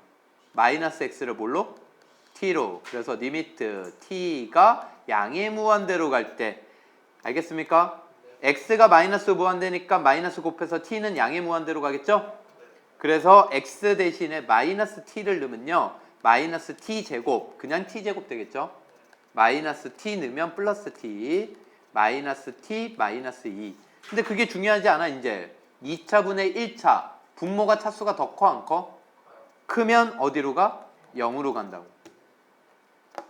마이너스 x를 뭘로? t로. 그래서 리미트 t가 양의 무한대로 갈 때 알겠습니까? x가 마이너스 무한대니까 마이너스 곱해서 t는 양의 무한대로 가겠죠? 그래서 x 대신에 마이너스 t를 넣으면요 마이너스 t 제곱 그냥 t 제곱 되겠죠? 마이너스 t 넣으면 플러스 t 마이너스 t 마이너스 2. 근데 그게 중요하지 않아. 이제 2차분의 1차 분모가 차수가 더 커 안 커? 크면 어디로 가? 0으로 간다고.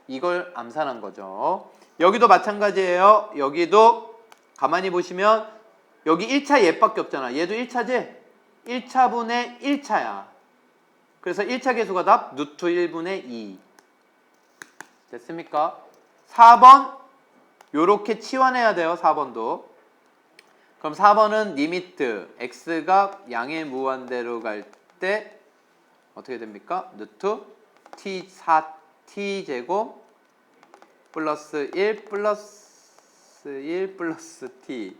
이걸 암산한 거죠. 여기도 마찬가지예요. 여기도 가만히 보시면 여기 1차 얘밖에 없잖아. 얘도 1차지? 1차분의 1차야. 그래서 1차 계수가 답 루트 1분의 2. 됐습니까? 4번 요렇게 치환해야 돼요. 4번도. 그럼 4번은 리미트 x가 양의 무한대로 갈 때 어떻게 됩니까? 루트 t 4t 제곱 플러스 1 플러스 1 플러스 t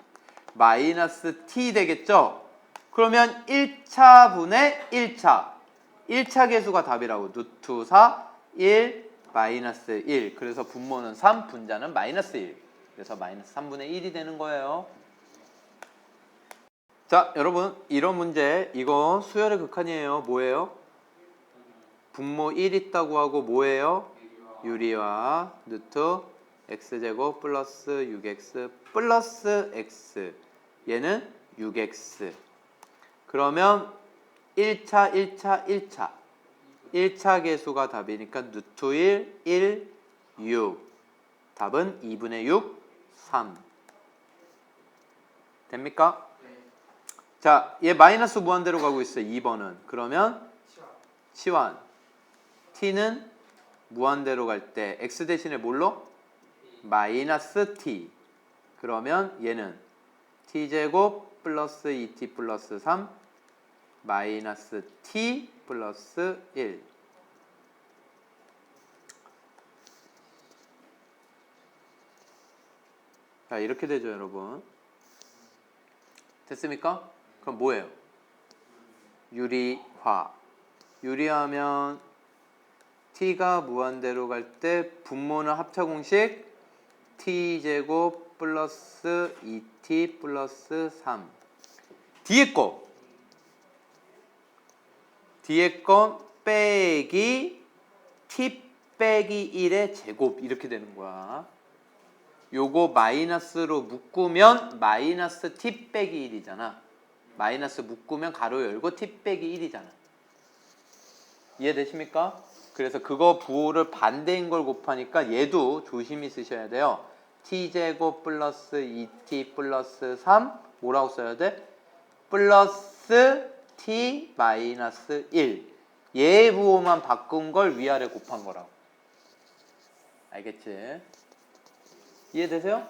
마이너스 t 되겠죠? 그러면 1차분의 1차 계수가 답이라고. 루트 4 1 마이너스 1. 그래서 분모는 3 분자는 마이너스 1. 그래서 마이너스 3분의 1이 되는 거예요. 자 여러분 이런 문제 이거 수열의 극한이에요. 뭐예요? 분모 1 있다고 하고 뭐예요? 유리화 루트 x제곱 플러스 6x 플러스 x 얘는 6x. 그러면 1차 계수가 답이니까 루트 1 6 답은 2분의 6 3 됩니까? 자, 얘 마이너스 무한대로 가고 있어요. 2번은. 그러면 치환. t는 무한대로 갈 때 x 대신에 뭘로? 마이너스 t. 그러면 얘는 t제곱 플러스 2t 플러스 3 마이너스 t 플러스 1. 자, 이렇게 되죠, 여러분. 됐습니까? 그럼 뭐예요? 유리화. 유리하면 t가 무한대로 갈 때 분모는 합차공식 t제곱 플러스 2t 플러스 3. 뒤에 거 빼기 t 빼기 1의 제곱 이렇게 되는 거야. 요거 마이너스로 묶으면 마이너스 t 빼기 1이잖아. 마이너스 묶으면 가로 열고 t 빼기 1이잖아. 이해되십니까? 그래서 그거 부호를 반대인 걸 곱하니까 얘도 조심히 쓰셔야 돼요. t제곱 플러스 2t 플러스 3 뭐라고 써야 돼? 플러스 t 마이너스 1. 얘 부호만 바꾼 걸 위아래 곱한 거라고. 알겠지? 이해되세요?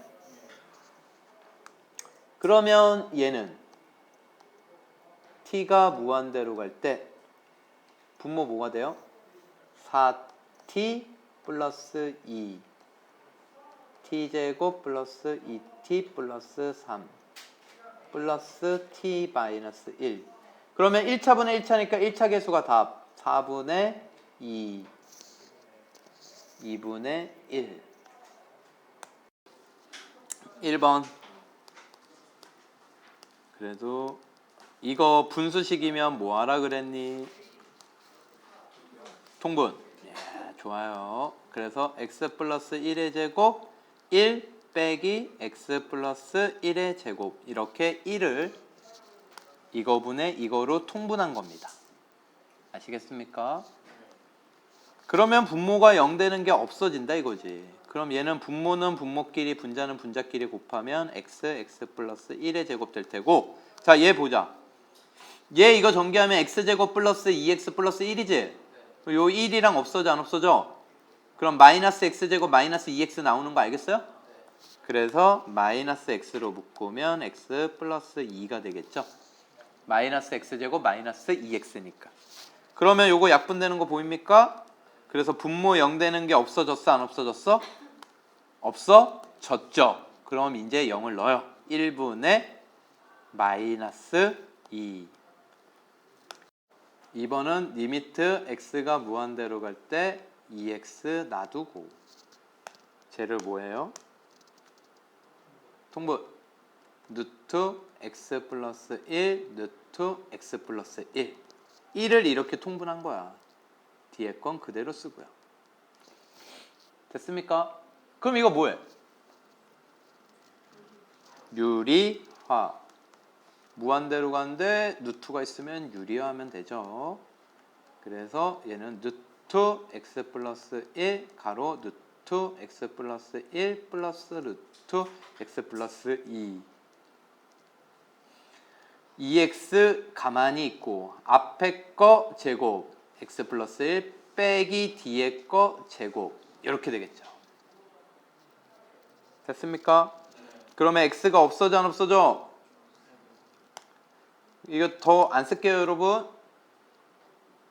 그러면 얘는 t가 무한대로 갈 때 분모 뭐가 돼요? 4t 플러스 2 t제곱 플러스 2t 플러스 3 플러스 t 마이너스 1. 그러면 1차분의 1차니까 1차 계수가 답 4분의 2, 2분의 1. 1번. 그래도 이거 분수식이면 뭐 하라 그랬니? 통분. 예, 좋아요. 그래서 x 플러스 1의 제곱 1 빼기 x 플러스 1의 제곱 이렇게 1을 이거분의 이거로 통분한 겁니다. 아시겠습니까? 그러면 분모가 0 되는 게 없어진다 이거지. 그럼 얘는 분모는 분모끼리 분자는 분자끼리 곱하면 x 플러스 1의 제곱 될 테고 자, 얘 보자. 얘 이거 전개하면 x제곱 플러스 2x 플러스 1이지? 요 1이랑 없어져 안 없어져? 그럼 마이너스 x제곱 마이너스 2x 나오는 거 알겠어요? 그래서 마이너스 x로 묶으면 x 플러스 2가 되겠죠? 마이너스 x제곱 마이너스 2x니까. 그러면 요거 약분되는 거 보입니까? 그래서 분모 0 되는 게 없어졌어 안 없어졌어? 없어졌죠. 그럼 이제 0을 넣어요. 1분의 마이너스 2. 2번은 리미트 x가 무한대로 갈 때 2x 놔두고 쟤를 뭐예요? 통분 루트 x 플러스 1 루트 x 플러스 1 1을 이렇게 통분한 거야. 뒤에 건 그대로 쓰고요. 됐습니까? 그럼 이거 뭐해? 유리화. 무한대로 가는데 루트가 있으면 유리화하면 되죠. 그래서 얘는 루트 x 플러스 1 가로 루트 x 플러스 1 플러스 루트 x 플러스 2 2x 가만히 있고 앞에 거 제곱 x 플러스 1 빼기 뒤에 거 제곱 이렇게 되겠죠. 됐습니까? 그러면 x가 없어져 안 없어져? 이거 더 안 쓸게요 여러분.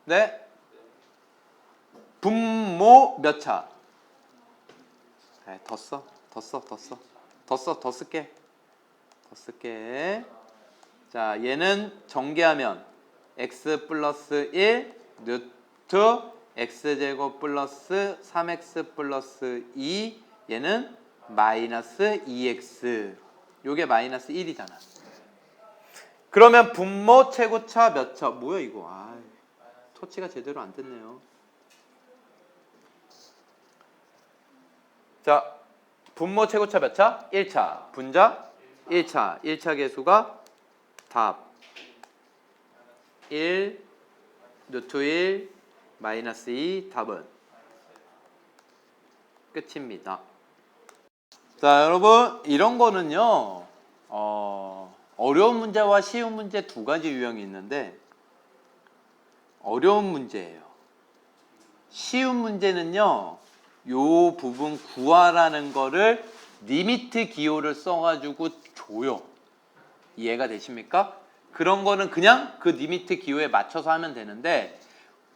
네? 분모 몇 차? 네, 더 쓸게. 자, 얘는 전개하면 x 플러스 1 루트 x제곱 플러스 3x 플러스 2 얘는 마이너스 2x 요게 마이너스 1이잖아. 그러면 분모 최고차 몇 차? 뭐야 이거? 아, 토치가 제대로 안 됐네요. 자, 분모 최고차 몇 차? 1차. 분자 1차. 1차 계수가 답 1 루트 1 마이너스 2 답은 끝입니다. 자, 여러분 이런 거는요 어려운 문제와 쉬운 문제 두 가지 유형이 있는데 어려운 문제예요. 쉬운 문제는요 요 부분 구하라는 거를 리미트 기호를 써가지고 줘요. 이해가 되십니까? 그런 거는 그냥 그 리미트 기호에 맞춰서 하면 되는데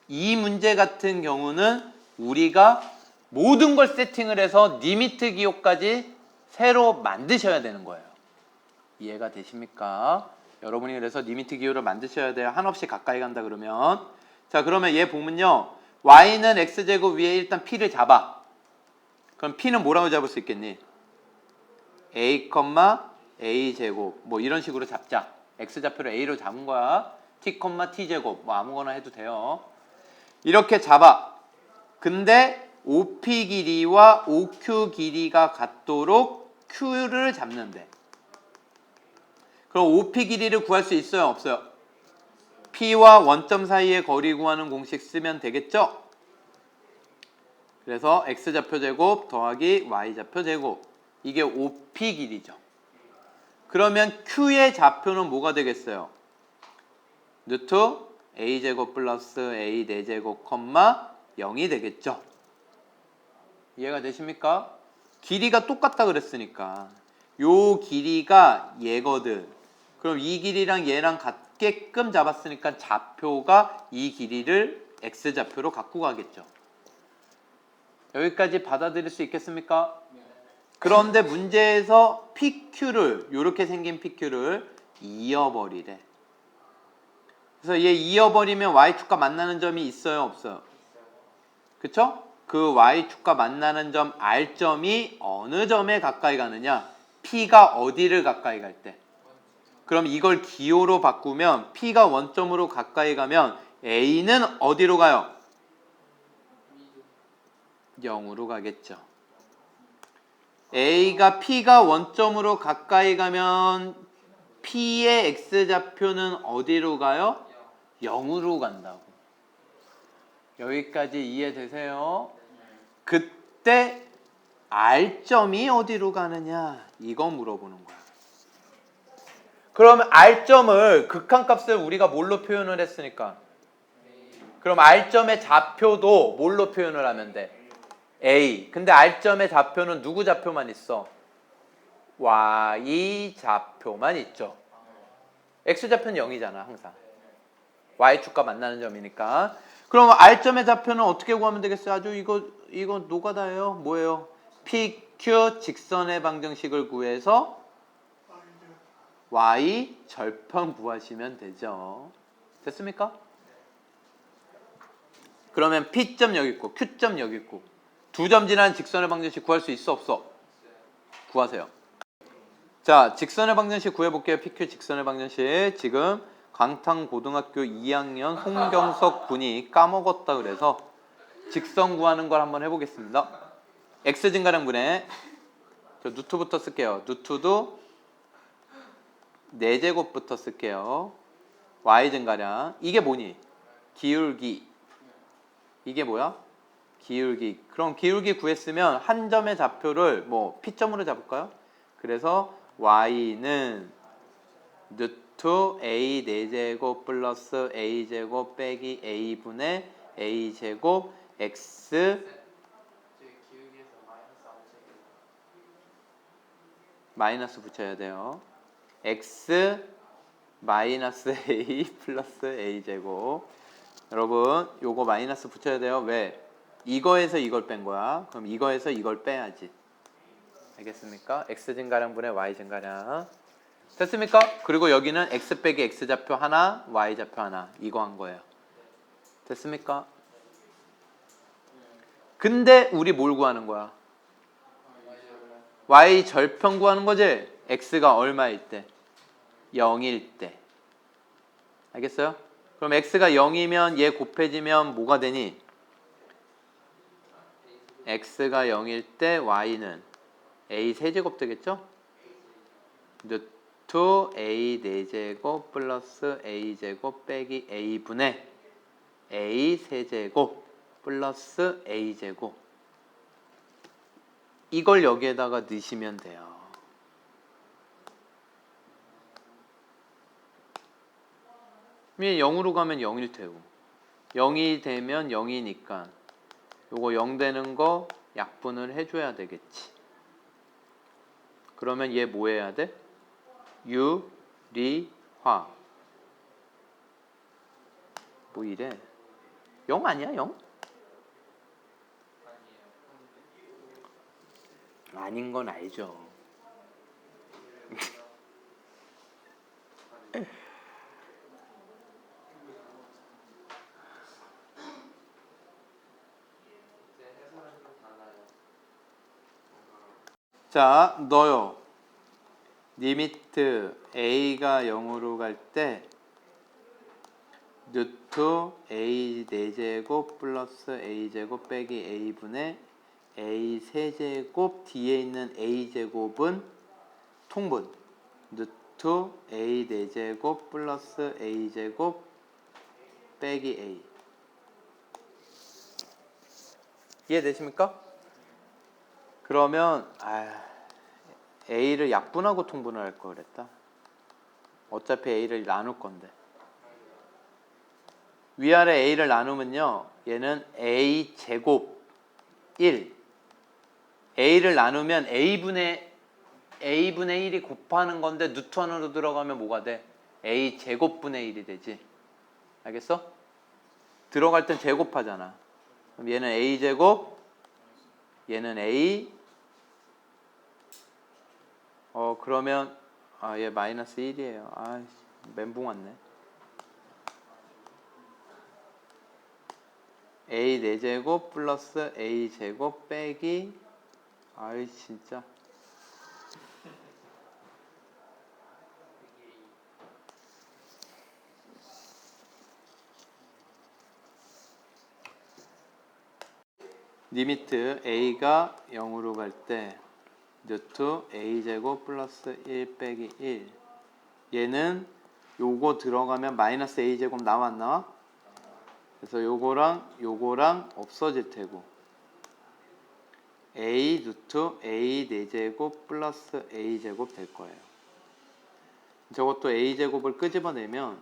이 문제 같은 경우는 우리가 모든 걸 세팅을 해서 리미트 기호까지 새로 만드셔야 되는 거예요. 이해가 되십니까? 여러분이 그래서 리미트 기호를 만드셔야 돼요. 한없이 가까이 간다 그러면. 자, 그러면 얘 보면요. y는 x제곱 위에 일단 p를 잡아. 그럼 p는 뭐라고 잡을 수 있겠니? a, a제곱 뭐 이런 식으로 잡자. x좌표를 a로 잡은 거야. t, t제곱 뭐 아무거나 해도 돼요. 이렇게 잡아. 근데 OP 길이와 OQ 길이가 같도록 Q를 잡는데 그럼 OP 길이를 구할 수 있어요? 없어요? P와 원점 사이의 거리 구하는 공식 쓰면 되겠죠? 그래서 X좌표 제곱 더하기 Y좌표 제곱 이게 OP 길이죠. 그러면 Q의 좌표는 뭐가 되겠어요? 루트 A제곱 플러스 A 4제곱 컴마 0이 되겠죠. 이해가 되십니까? 길이가 똑같다 그랬으니까 요 길이가 얘거든. 그럼 이 길이랑 얘랑 같게끔 잡았으니까 좌표가 이 길이를 X좌표로 갖고 가겠죠. 여기까지 받아들일 수 있겠습니까? 그런데 문제에서 PQ를 이렇게 생긴 PQ를 이어버리래. 그래서 얘 이어버리면 y축과 만나는 점이 있어요, 없어요? 그쵸? 그 y축과 만나는 점 r점이 어느 점에 가까이 가느냐? p가 어디를 가까이 갈 때? 그럼 이걸 기호로 바꾸면 p가 원점으로 가까이 가면 a는 어디로 가요? 0으로 가겠죠. a가 p가 원점으로 가까이 가면 p의 x좌표는 어디로 가요? 0으로 간다고. 여기까지 이해되세요? 그때 r점이 어디로 가느냐? 이거 물어보는 거야. 그럼 r점을 극한값을 우리가 뭘로 표현을 했으니까? 그럼 r점의 좌표도 뭘로 표현을 하면 돼? a. 근데 r점의 좌표는 누구 좌표만 있어? y 좌표만 있죠. x좌표는 0이잖아 항상. y축과 만나는 점이니까. 그럼 r점의 좌표는 어떻게 구하면 되겠어요? 아주 이거 노가다예요. 뭐예요? pq 직선의 방정식을 구해서 y 절편 구하시면 되죠. 됐습니까? 그러면 p점 여기 있고 q점 여기 있고 두 점 지나는 직선의 방정식 구할 수 있어 없어? 구하세요. 자, 직선의 방정식 구해볼게요. pq 직선의 방정식. 지금 강탕고등학교 2학년 홍경석 군이 까먹었다 그래서 직선 구하는 걸 한번 해보겠습니다. x 증가량분의 저 루트부터 쓸게요. 루트도 4제곱부터 쓸게요. y 증가량. 이게 뭐니? 기울기. 이게 뭐야? 기울기. 그럼 기울기 구했으면 한 점의 좌표를 뭐 p점으로 잡을까요? 그래서 y는 루트 a 4제곱 플러스 a제곱 빼기 a분의 a제곱 x 마이너스 붙여야 돼요. x 마이너스 a 플러스 a제곱. 여러분 요거 마이너스 붙여야 돼요. 왜? 이거에서 이걸 뺀 거야. 그럼 이거에서 이걸 빼야지. 알겠습니까? x 증가량분의 y 증가량. 됐습니까? 그리고 여기는 x 빼기 x 좌표 하나, y 좌표 하나. 이거 한 거예요. 됐습니까? 근데 우리 뭘 구하는 거야? y 절편 구하는 거지? x가 얼마일 때? 0일 때. 알겠어요? 그럼 x가 0이면 얘 곱해지면 뭐가 되니? x가 0일 때 y는 a 세제곱 되겠죠? 루트 a 4제곱 플러스 a제곱 빼기 a분의 a 세제곱 플러스 a제곱. 이걸 여기에다가 넣으시면 돼요. 왜 0으로 가면 0일 테고 0이 되면 0이니까 요거 0 되는 거 약분을 해줘야 되겠지. 그러면 얘 뭐 해야 돼? 유리화. 뭐 이래? 0 아니야 0? 아닌 건 알죠. 자, 너요. 리미트 a가 0으로 갈 때 루트 a 4제곱 플러스 a제곱 빼기 a분의 a 세제곱 뒤에 있는 a제곱은 통분 루트 a 4제곱 플러스 a제곱 빼기 a. 이해되십니까? 그러면 a를 약분하고 통분을 할 걸 그랬다. 어차피 a를 나눌 건데. 위아래 a를 나누면요. 얘는 a 제곱 1. a를 나누면 a분의 1이 곱하는 건데 루트 안으로 들어가면 뭐가 돼? a 제곱분의 1이 되지. 알겠어? 들어갈 땐 제곱하잖아. 그럼 얘는 a 제곱, 얘는 a. 그러면 아, 얘 마이너스 1이에요. 아, 멘붕 왔네. a 4제곱 플러스 a 제곱 빼기 아이 진짜 리미트 a가 0으로 갈 때 루트 a 제곱 플러스 1 빼기 1 얘는 요거 들어가면 마이너스 a 제곱 나와 안 나와? 그래서 요거랑 없어질 테고 a 루트 a 4제곱 플러스 a 제곱 될 거예요. 저것도 a 제곱을 끄집어내면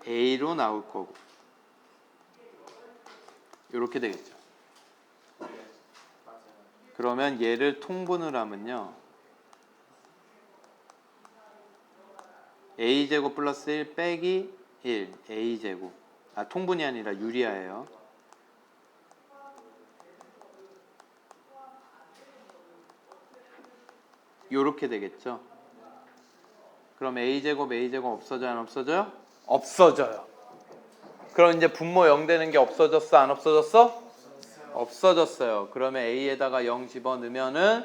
a로 나올 거고 이렇게 되겠죠. 그러면 얘를 통분을 하면요 a제곱 플러스 1 빼기 1 a제곱 통분이 아니라 유리화예요. 요렇게 되겠죠. 그럼 a제곱 없어져요 안 없어져요? 없어져요. 그럼 이제 분모 0 되는 게 없어졌어 안 없어졌어? 없어졌어요. 그러면 a에다가 0 집어넣으면은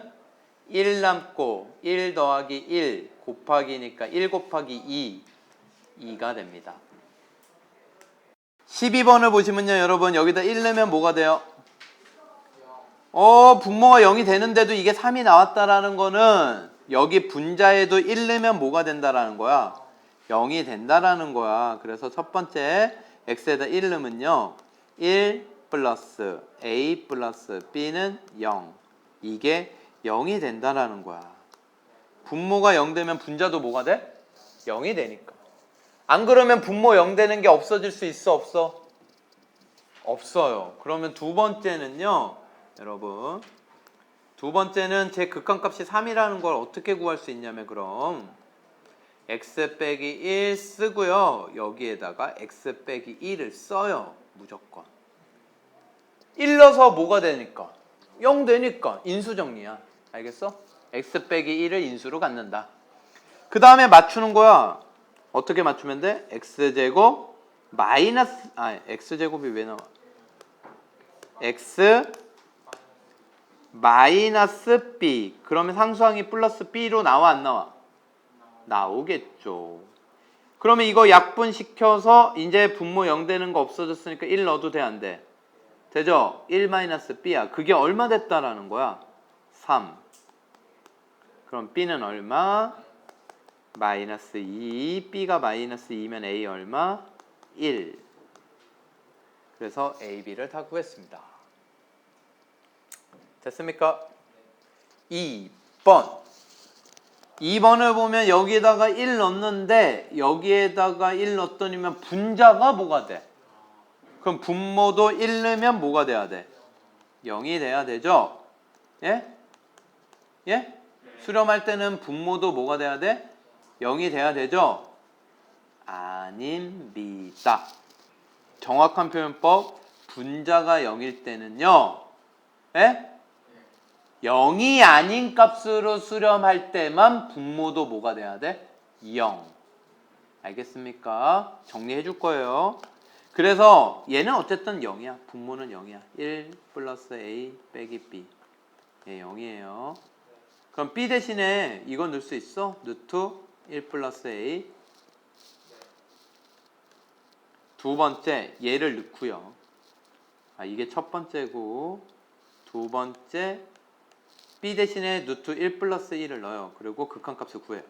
1 남고 1 더하기 1 곱하기니까 1 곱하기 2가 됩니다. 12번을 보시면요 여러분 여기다 1 넣으면 뭐가 돼요? 분모가 0이 되는데도 이게 3이 나왔다라는 거는 여기 분자에도 1 넣으면 뭐가 된다라는 거야? 0이 된다라는 거야. 그래서 첫 번째 x에다 1 넣으면요 1 플러스 a 플러스 b는 0 이게 0이 된다라는 거야. 분모가 0 되면 분자도 뭐가 돼? 0이 되니까. 안 그러면 분모 0 되는 게 없어질 수 있어 없어? 없어요. 그러면 두 번째는요 여러분 두 번째는 제 극한값이 3이라는 걸 어떻게 구할 수 있냐면 그럼 x 빼기 1 쓰고요 여기에다가 x 빼기 1을 써요. 무조건 1 넣어서 뭐가 되니까 0 되니까 인수정리야. 알겠어? x 빼기 1을 인수로 갖는다. 그 다음에 맞추는 거야. 어떻게 맞추면 돼? x제곱 마이너스 x제곱이 왜 나와? x 마이너스 b 그러면 상수항이 플러스 b로 나와 안 나와? 나오겠죠. 그러면 이거 약분시켜서 이제 분모 0 되는 거 없어졌으니까 1 넣어도 돼 안 돼? 되죠? 1 마이너스 b야. 그게 얼마 됐다라는 거야? 3. 그럼 b는 얼마? 마이너스 2. b가 마이너스 2면 a 얼마? 1. 그래서 a, b를 다 구했습니다. 됐습니까? 2번. 2번을 보면 여기에다가 1 넣었는데 여기에다가 1 넣었더니면 분자가 뭐가 돼? 그럼 분모도 1 넣으면 뭐가 돼야 돼? 0이 돼야 되죠? 예? 예? 수렴할 때는 분모도 뭐가 돼야 돼? 0이 돼야 되죠? 아닙니다. 정확한 표현법 분자가 0일 때는요. 예? 0이 아닌 값으로 수렴할 때만 분모도 뭐가 돼야 돼? 0. 알겠습니까? 정리해 줄 거예요. 그래서 얘는 어쨌든 0이야. 분모는 0이야. 1 플러스 a 빼기 b. 예, 0이에요. 그럼 b 대신에 이거 넣을 수 있어? 루트 1 플러스 a. 두 번째 얘를 넣고요. 이게 첫 번째고 두 번째 b 대신에 루트 1 플러스 1을 넣어요. 그리고 극한값을 구해요.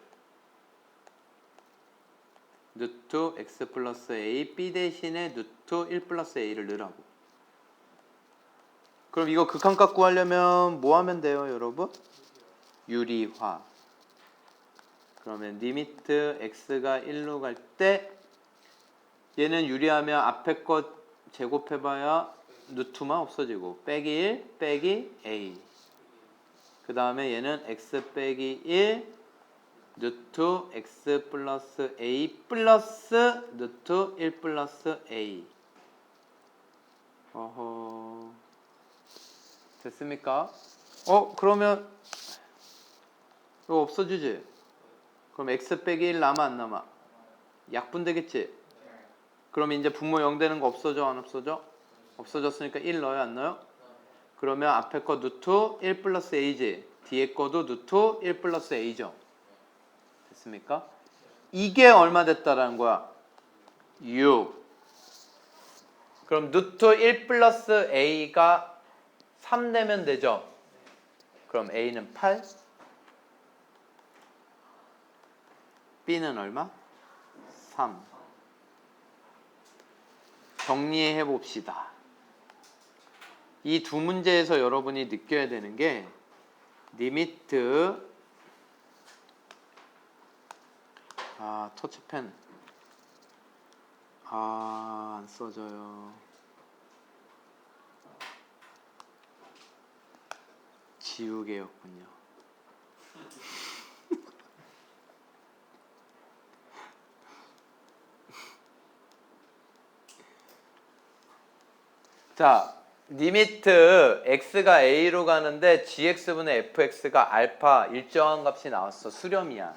루트 x 플러스 a b 대신에 루트 1 플러스 a를 넣으라고. 그럼 이거 극한값 구하려면 뭐 하면 돼요 여러분? 유리화. 그러면 리미트 x가 1로 갈 때 얘는 유리하면 앞에 것 제곱해봐야 루트만 없어지고 빼기 1 빼기 a. 그 다음에 얘는 x 빼기 1 루트 x 플러스 a 플러스 루트 1 플러스 a. 어허. 됐습니까? 그러면 이거 없어지지? 그럼 x 빼기 1 남아 안 남아? 약분되겠지? 그럼 이제 분모 0 되는 거 없어져 안 없어져? 없어졌으니까 1 넣어요 안 넣어요? 그러면 앞에 거 루트 1 플러스 a지. 뒤에 거도 루트 1 플러스 a죠. 됐습니까? 이게 얼마 됐다라는 거야? 6. 그럼 루트 1 플러스 a가 3 되면 되죠? 그럼 a는 8, b는 얼마? 3. 정리해 봅시다. 이 두 문제에서 여러분이 느껴야 되는 게 리미트 터치펜 안 써져요. 지우개였군요. 자, 리미트 x가 a로 가는데 gx분의 fx가 알파 일정한 값이 나왔어. 수렴이야.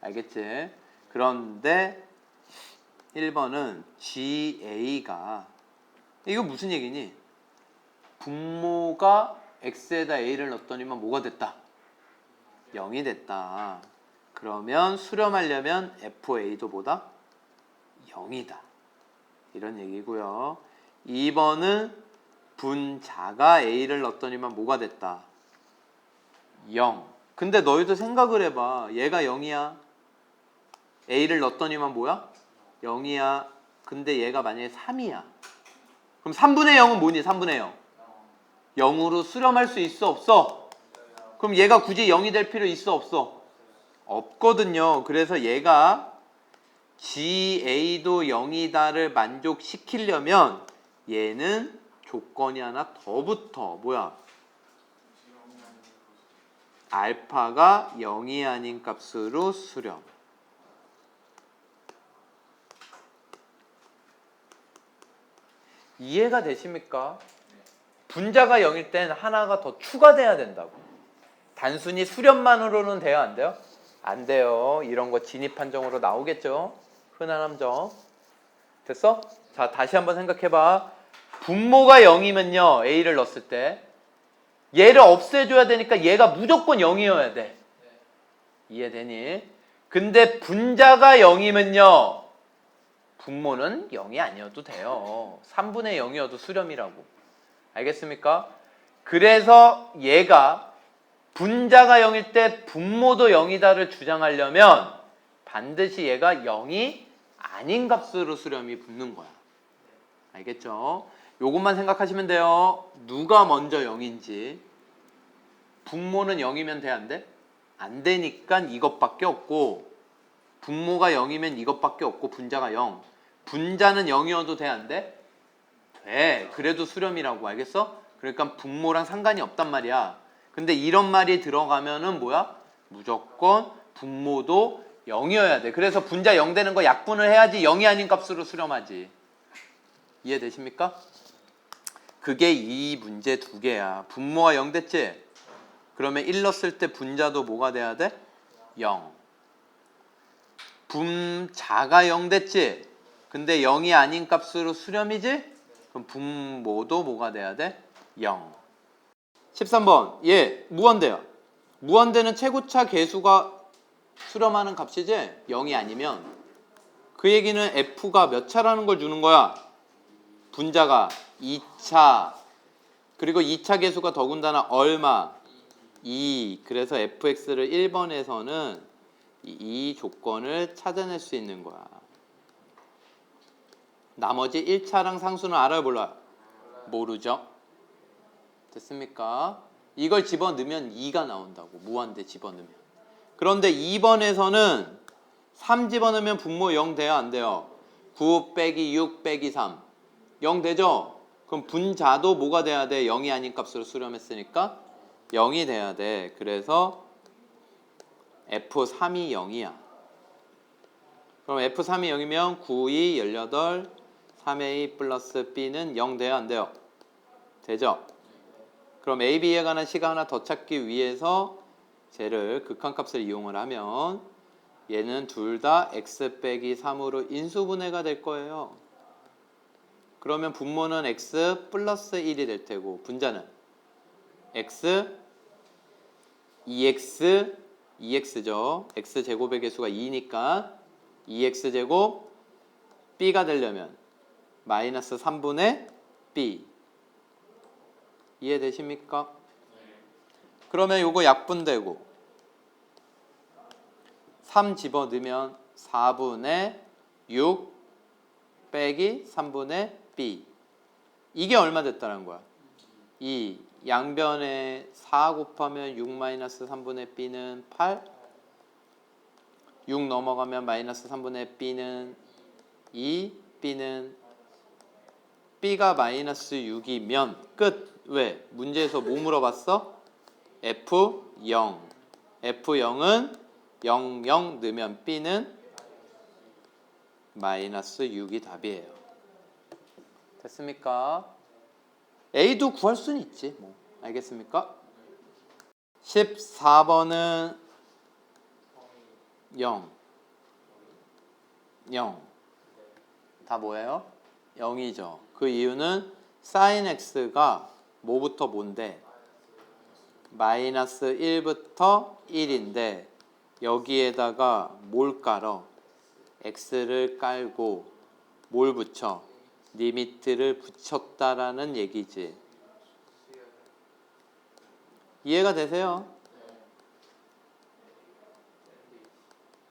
알겠지? 그런데 1번은 ga가 이거 무슨 얘기니? 분모가 x에다 a를 넣었더니만 뭐가 됐다? 0이 됐다. 그러면 수렴하려면 fa도 뭐다? 0이다. 이런 얘기고요. 2번은 분자가 a를 넣었더니만 뭐가 됐다? 0. 근데 너희도 생각을 해봐. 얘가 0이야. a를 넣었더니만 뭐야? 0이야. 근데 얘가 만약에 3이야. 그럼 3분의 0은 뭐니? 3분의 0. 0으로 수렴할 수 있어? 없어? 그럼 얘가 굳이 0이 될 필요 있어? 없어? 없거든요. 그래서 얘가 GA도 0이다를 만족시키려면 얘는 조건이 하나 더 붙어. 뭐야? 알파가 0이 아닌 값으로 수렴. 이해가 되십니까? 분자가 0일 땐 하나가 더 추가돼야 된다고. 단순히 수렴만으로는 돼요? 안 돼요? 안 돼요. 이런 거 진입 한정으로 나오겠죠? 흔한 함정. 됐어? 자, 다시 한번 생각해봐. 분모가 0이면요. a를 넣었을 때 얘를 없애줘야 되니까 얘가 무조건 0이어야 돼. 이해되니? 근데 분자가 0이면요. 분모는 0이 아니어도 돼요. 3분의 0이어도 수렴이라고. 알겠습니까? 그래서 얘가 분자가 0일 때 분모도 0이다를 주장하려면 반드시 얘가 0이 아닌 값으로 수렴이 붙는 거야. 알겠죠? 요것만 생각하시면 돼요. 누가 먼저 0인지. 분모는 0이면 돼? 안 돼? 안 되니까 이것밖에 없고 분모가 0이면 이것밖에 없고 분자가 0. 분자는 0이어도 돼? 안 돼? 돼. 그래도 수렴이라고. 알겠어? 그러니까 분모랑 상관이 없단 말이야. 근데 이런 말이 들어가면은 뭐야? 무조건 분모도 0이어야 돼. 그래서 분자 0 되는 거 약분을 해야지 0이 아닌 값으로 수렴하지. 이해되십니까? 그게 이 문제 두 개야. 분모가 0 됐지? 그러면 1 넣었을 때 분자도 뭐가 돼야 돼? 0. 분자가 0 됐지? 근데 0이 아닌 값으로 수렴이지? 그럼 분모도 뭐가 돼야 돼? 0. 13번. 얘 무한대야. 무한대는 최고차 계수가 수렴하는 값이지? 0이 아니면. 그 얘기는 f가 몇 차라는 걸 주는 거야? 분자가 2차. 그리고 2차 계수가 더군다나 얼마? 2. 그래서 fx를 1번에서는 이 조건을 찾아낼 수 있는 거야. 나머지 1차랑 상수는 알아요 몰라요? 모르죠? 됐습니까? 이걸 집어넣으면 2가 나온다고. 무한대 집어넣으면. 그런데 2번에서는 3 집어넣으면 분모 0 돼요? 안 돼요? 9 빼기 6 빼기 3 0 되죠? 그럼 분자도 뭐가 돼야 돼? 0이 아닌 값으로 수렴했으니까 0이 돼야 돼. 그래서 F3이 0이야. 그럼 F3이 0이면 9, 2, 18, 3A 플러스 B는 0 돼요? 안 돼요? 되죠? 그럼 a, b에 관한 시가 하나 더 찾기 위해서 쟤를 극한값을 이용을 하면 얘는 둘 다 x 빼기 3으로 인수분해가 될 거예요. 그러면 분모는 x 플러스 1이 될 테고 분자는 x 2x 2x죠. x제곱의 개수가 2니까 2x제곱 b가 되려면 마이너스 3분의 b. 이해되십니까? 그러면 요거 약분되고 3 집어넣으면 4분의 6 빼기 3분의 b. 이게 얼마 됐다는 거야? 2. 양변에 4 곱하면 6 마이너스 3분의 b는 8. 6 넘어가면 마이너스 3분의 b는 2. b는 b가 마이너스 6이면 끝. 왜? 문제에서 뭐 물어봤어? F0. F0은 0, 0 넣으면 b는 마이너스 6이 답이에요. 됐습니까? A도 구할 수는 있지. 뭐. 알겠습니까? 14번은 0. 0. 다 뭐예요? 0이죠. 그 이유는 sin x가 뭐부터 뭔데? 마이너스 1부터 1인데 여기에다가 뭘 깔어? x를 깔고 뭘 붙여? 리미트를 붙였다라는 얘기지. 이해가 되세요?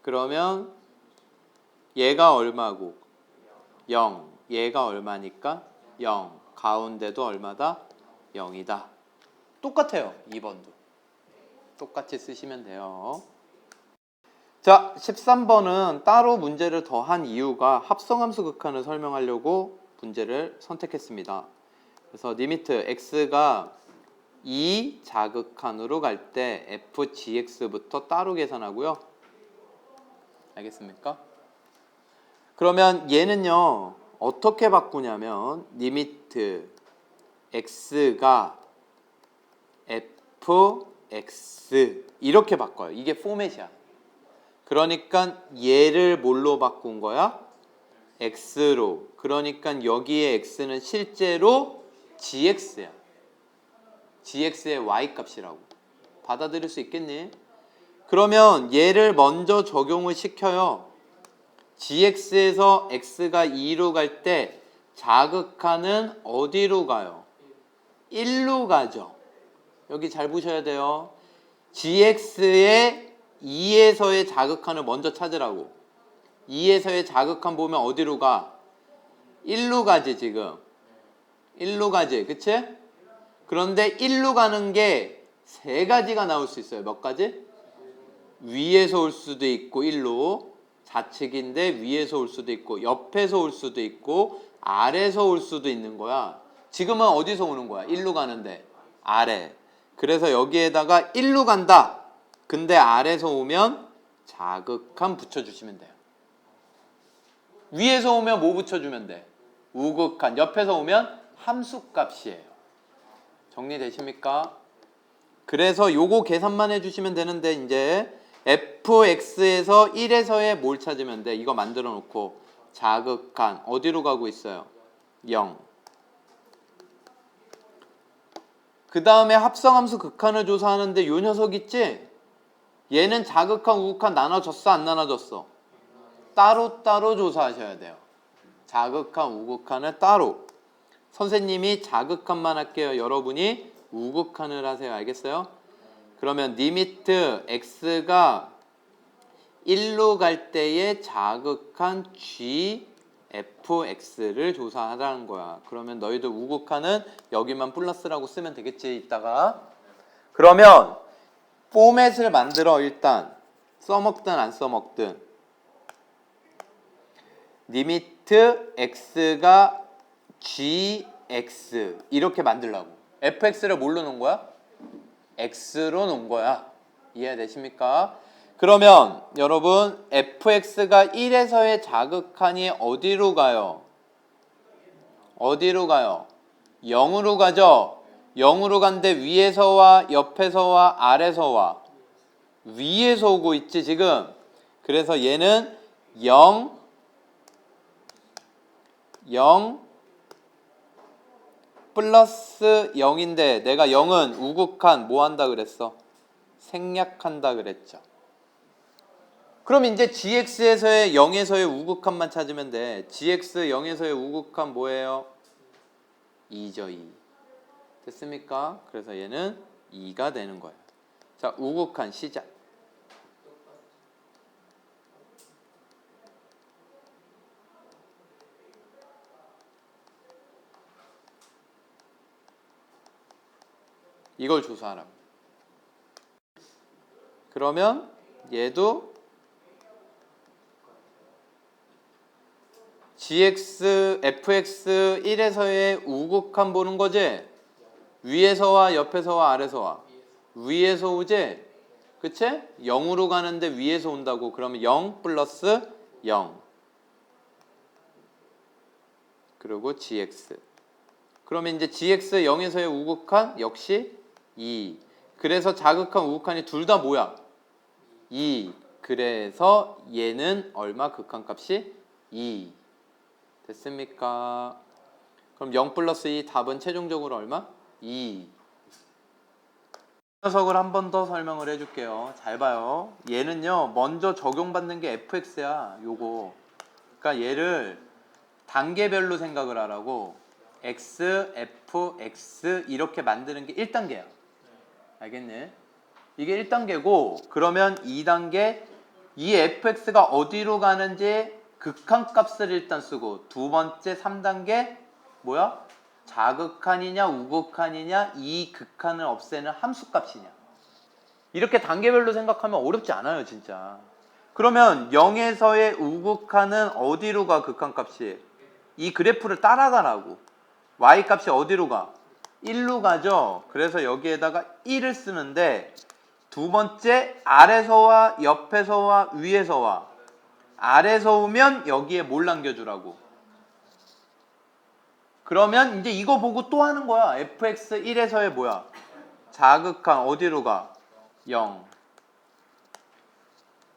그러면 얘가 얼마고? 0. 얘가 얼마니까? 0. 가운데도 얼마다? 0이다. 똑같아요. 2번도. 똑같이 쓰시면 돼요. 자, 13번은 따로 문제를 더한 이유가 합성함수 극한을 설명하려고 문제를 선택했습니다. 그래서 리미트 x가 2 자극한으로 갈 때 fgx부터 따로 계산하고요. 알겠습니까? 그러면 얘는요 어떻게 바꾸냐면 리미트 x가 fx 이렇게 바꿔요. 이게 포맷이야. 그러니까 얘를 뭘로 바꾼 거야? x로. 그러니까 여기에 x는 실제로 gx야. gx의 y값이라고. 받아들일 수 있겠니? 그러면 얘를 먼저 적용을 시켜요. gx에서 x가 2로 갈 때 자극하는 어디로 가요? 1로 가죠. 여기 잘 보셔야 돼요. gx의 2에서의 자극한을 먼저 찾으라고. 2에서의 자극한 보면 어디로 가? 1로 가지 지금. 1로 가지. 그치? 그런데 1로 가는 게 세 가지가 나올 수 있어요. 몇 가지? 위에서 올 수도 있고 1로. 좌측인데 위에서 올 수도 있고 옆에서 올 수도 있고 아래에서 올 수도 있는 거야. 지금은 어디서 오는 거야? 1로 가는데 아래. 그래서 여기에다가 1로 간다. 근데 아래에서 오면 자극한 붙여주시면 돼요. 위에서 오면 뭐 붙여주면 돼? 우극한. 옆에서 오면 함수값이에요. 정리되십니까? 그래서 요거 계산만 해주시면 되는데 이제 fx에서 1에서의 뭘 찾으면 돼? 이거 만들어 놓고 자극한 어디로 가고 있어요? 0. 그 다음에 합성함수 극한을 조사하는데 요 녀석 있지? 얘는 자극한 우극한 나눠졌어 안 나눠졌어? 따로따로 조사하셔야 돼요. 자극한 우극한을 따로. 선생님이 자극한만 할게요. 여러분이 우극한을 하세요. 알겠어요? 그러면 리미트 x가 1로 갈 때의 자극한 gfx를 조사하라는 거야. 그러면 너희들 우극한은 여기만 플러스라고 쓰면 되겠지 이따가. 그러면 포맷을 만들어. 일단 써먹든 안 써먹든 리미트 x가 gx 이렇게 만들라고. fx를 뭘로 놓은 거야? x로 놓은 거야. 이해되십니까? 그러면 여러분 fx가 1에서의 자극한이 어디로 가요? 어디로 가요? 0으로 가죠? 0으로 간데 위에서와 옆에서와 아래서와 위에서 오고 있지 지금. 그래서 얘는 0 플러스 0인데 내가 0은 우극한 뭐 한다 그랬어? 생략한다 그랬죠. 그럼 이제 gx에서의 0에서의 우극한만 찾으면 돼. gx 0에서의 우극한 뭐예요? 2죠. 2. 됐습니까? 그래서 얘는 2가 되는 거예요. 자, 우극한 시작. 이걸 조사하라고. 그러면 얘도 gx, fx 1에서의 우극한 보는 거지? 위에서와 옆에서와 아래서와 위에서 오지? 그치? 0으로 가는데 위에서 온다고. 그러면 0 플러스 0 그리고 gx. 그러면 이제 gx 0에서의 우극한 역시 2. 그래서 자극한 우극한이 둘 다 뭐야? 2. 그래서 얘는 얼마? 극한값이 2. 됐습니까? 그럼 0 플러스 2 답은 최종적으로 얼마? 2. 녀석을 한 번 더 설명을 해줄게요. 잘 봐요. 얘는요 먼저 적용받는 게 fx야. 요거. 그러니까 얘를 단계별로 생각을 하라고. x, f, x 이렇게 만드는 게 1단계야. 알겠네? 이게 1단계고 그러면 2단계 이 fx가 어디로 가는지 극한값을 일단 쓰고 두 번째 3단계 뭐야? 자극한이냐 우극한이냐 이 극한을 없애는 함수값이냐. 이렇게 단계별로 생각하면 어렵지 않아요 진짜. 그러면 0에서의 우극한은 어디로 가? 극한값이 이 그래프를 따라가라고. y값이 어디로 가? 1로 가죠. 그래서 여기에다가 1을 쓰는데 두 번째 아래서와 옆에서와 위에서와 아래서 오면 여기에 뭘 남겨주라고. 그러면 이제 이거 보고 또 하는 거야. fx 1에서의 뭐야? 자극한 어디로 가? 0.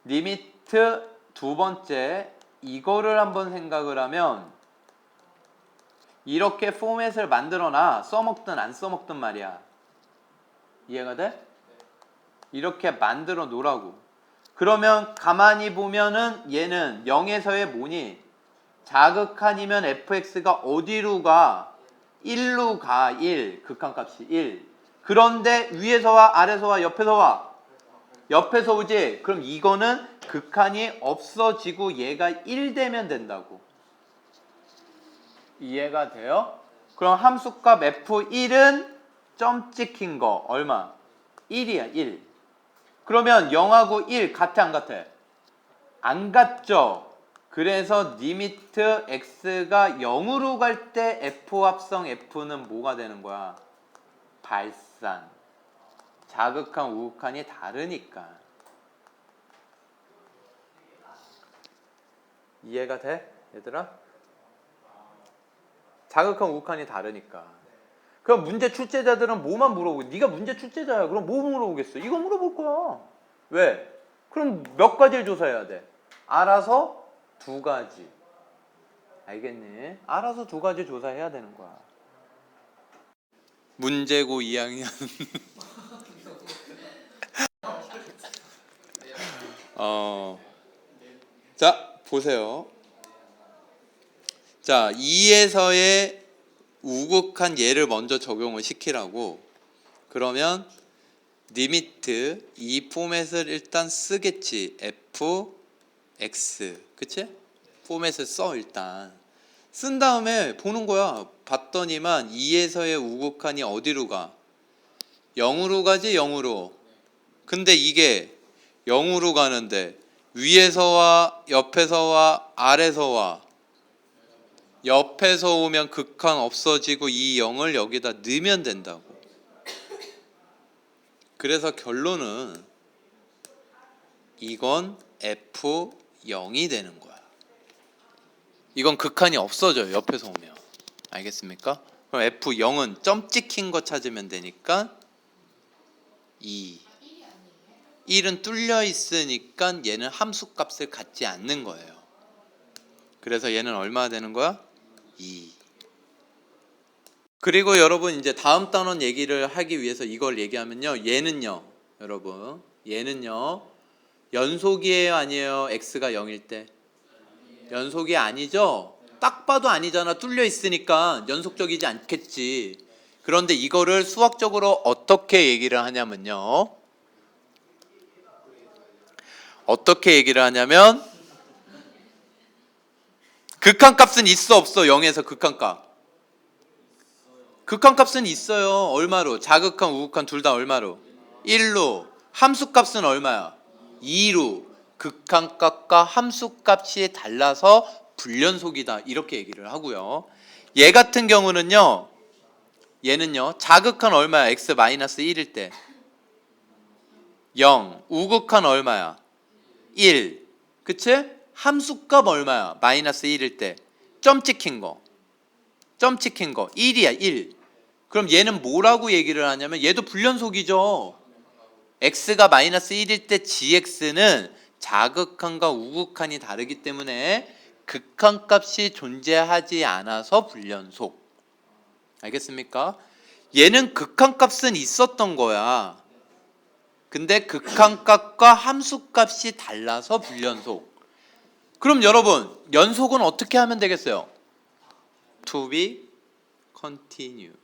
리미트 두 번째 이거를 한번 생각을 하면 이렇게 포맷을 만들어놔. 써먹든 안 써먹든 말이야. 이해가 돼? 이렇게 만들어 놓으라고. 그러면 가만히 보면은 얘는 0에서의 뭐니? 자극한이면 fx가 어디로 가? 1로 가. 1. 극한값이 1. 그런데 위에서와 아래서와 옆에서와 옆에서 오지? 그럼 이거는 극한이 없어지고 얘가 1 되면 된다고. 이해가 돼요? 그럼 함수값 f1은 점 찍힌 거 얼마? 1이야 1. 그러면 0하고 1 같아 안 같아? 안 같죠? 그래서 리미트 x가 0으로 갈 때 f 합성 f는 뭐가 되는 거야? 발산. 자극한 우극한이 다르니까. 이해가 돼? 얘들아? 자극한 우극한이 다르니까. 그럼 문제 출제자들은 뭐만 물어보고 네가 문제 출제자야. 그럼 뭐 물어보겠어? 이거 물어볼 거야. 왜? 그럼 몇 가지를 조사해야 돼? 알아서 두 가지. 알겠니? 알아서 두 가지 조사해야 되는 거야. 문제고 2학년. 자, 보세요. 자, 2에서의 우극한 예를 먼저 적용을 시키라고. 그러면 리미트 이 포맷을 일단 쓰겠지. f, x. 그치? 포맷을 써 일단. 쓴 다음에 보는 거야. 봤더니만 2에서의 우극한이 어디로 가? 0으로 가지 0으로. 근데 이게 0으로 가는데 위에서와 옆에서와 아래서와 옆에서 오면 극한 없어지고 이 0을 여기다 넣으면 된다고. 그래서 결론은 이건 F0이 되는 거야. 이건 극한이 없어져요. 옆에서 오면. 알겠습니까? 그럼 F0은 점 찍힌 거 찾으면 되니까 2. 1은 뚫려 있으니까 얘는 함수값을 갖지 않는 거예요. 그래서 얘는 얼마 되는 거야? 2. 그리고 여러분 이제 다음 단원 얘기를 하기 위해서 이걸 얘기하면요. 얘는요. 여러분. 얘는요. 연속이에요, 아니에요? x가 0일 때. 연속이 아니죠? 딱 봐도 아니잖아. 뚫려 있으니까 연속적이지 않겠지. 그런데 이거를 수학적으로 어떻게 얘기를 하냐면요. 어떻게 얘기를 하냐면 극한값은 있어 없어? 0에서 극한값. 극한값은 있어요. 얼마로? 자극한, 우극한 둘 다 얼마로? 1로. 함수값은 얼마야? 2로. 극한값과 함수값이 달라서 불연속이다. 이렇게 얘기를 하고요. 얘 같은 경우는요. 얘는요. 자극한 얼마야? x-1일 때. 0. 우극한 얼마야? 1. 그치? 함수값 얼마야? -1일 때. 점 찍힌 거. 점 찍힌 거. 1이야, 1. 그럼 얘는 뭐라고 얘기를 하냐면 얘도 불연속이죠. x가 -1일 때 gx는 자극한과 우극한이 다르기 때문에 극한값이 존재하지 않아서 불연속. 알겠습니까? 얘는 극한값은 있었던 거야. 근데 극한값과 함수값이 달라서 불연속. 그럼 여러분 연속은 어떻게 하면 되겠어요? To be continue.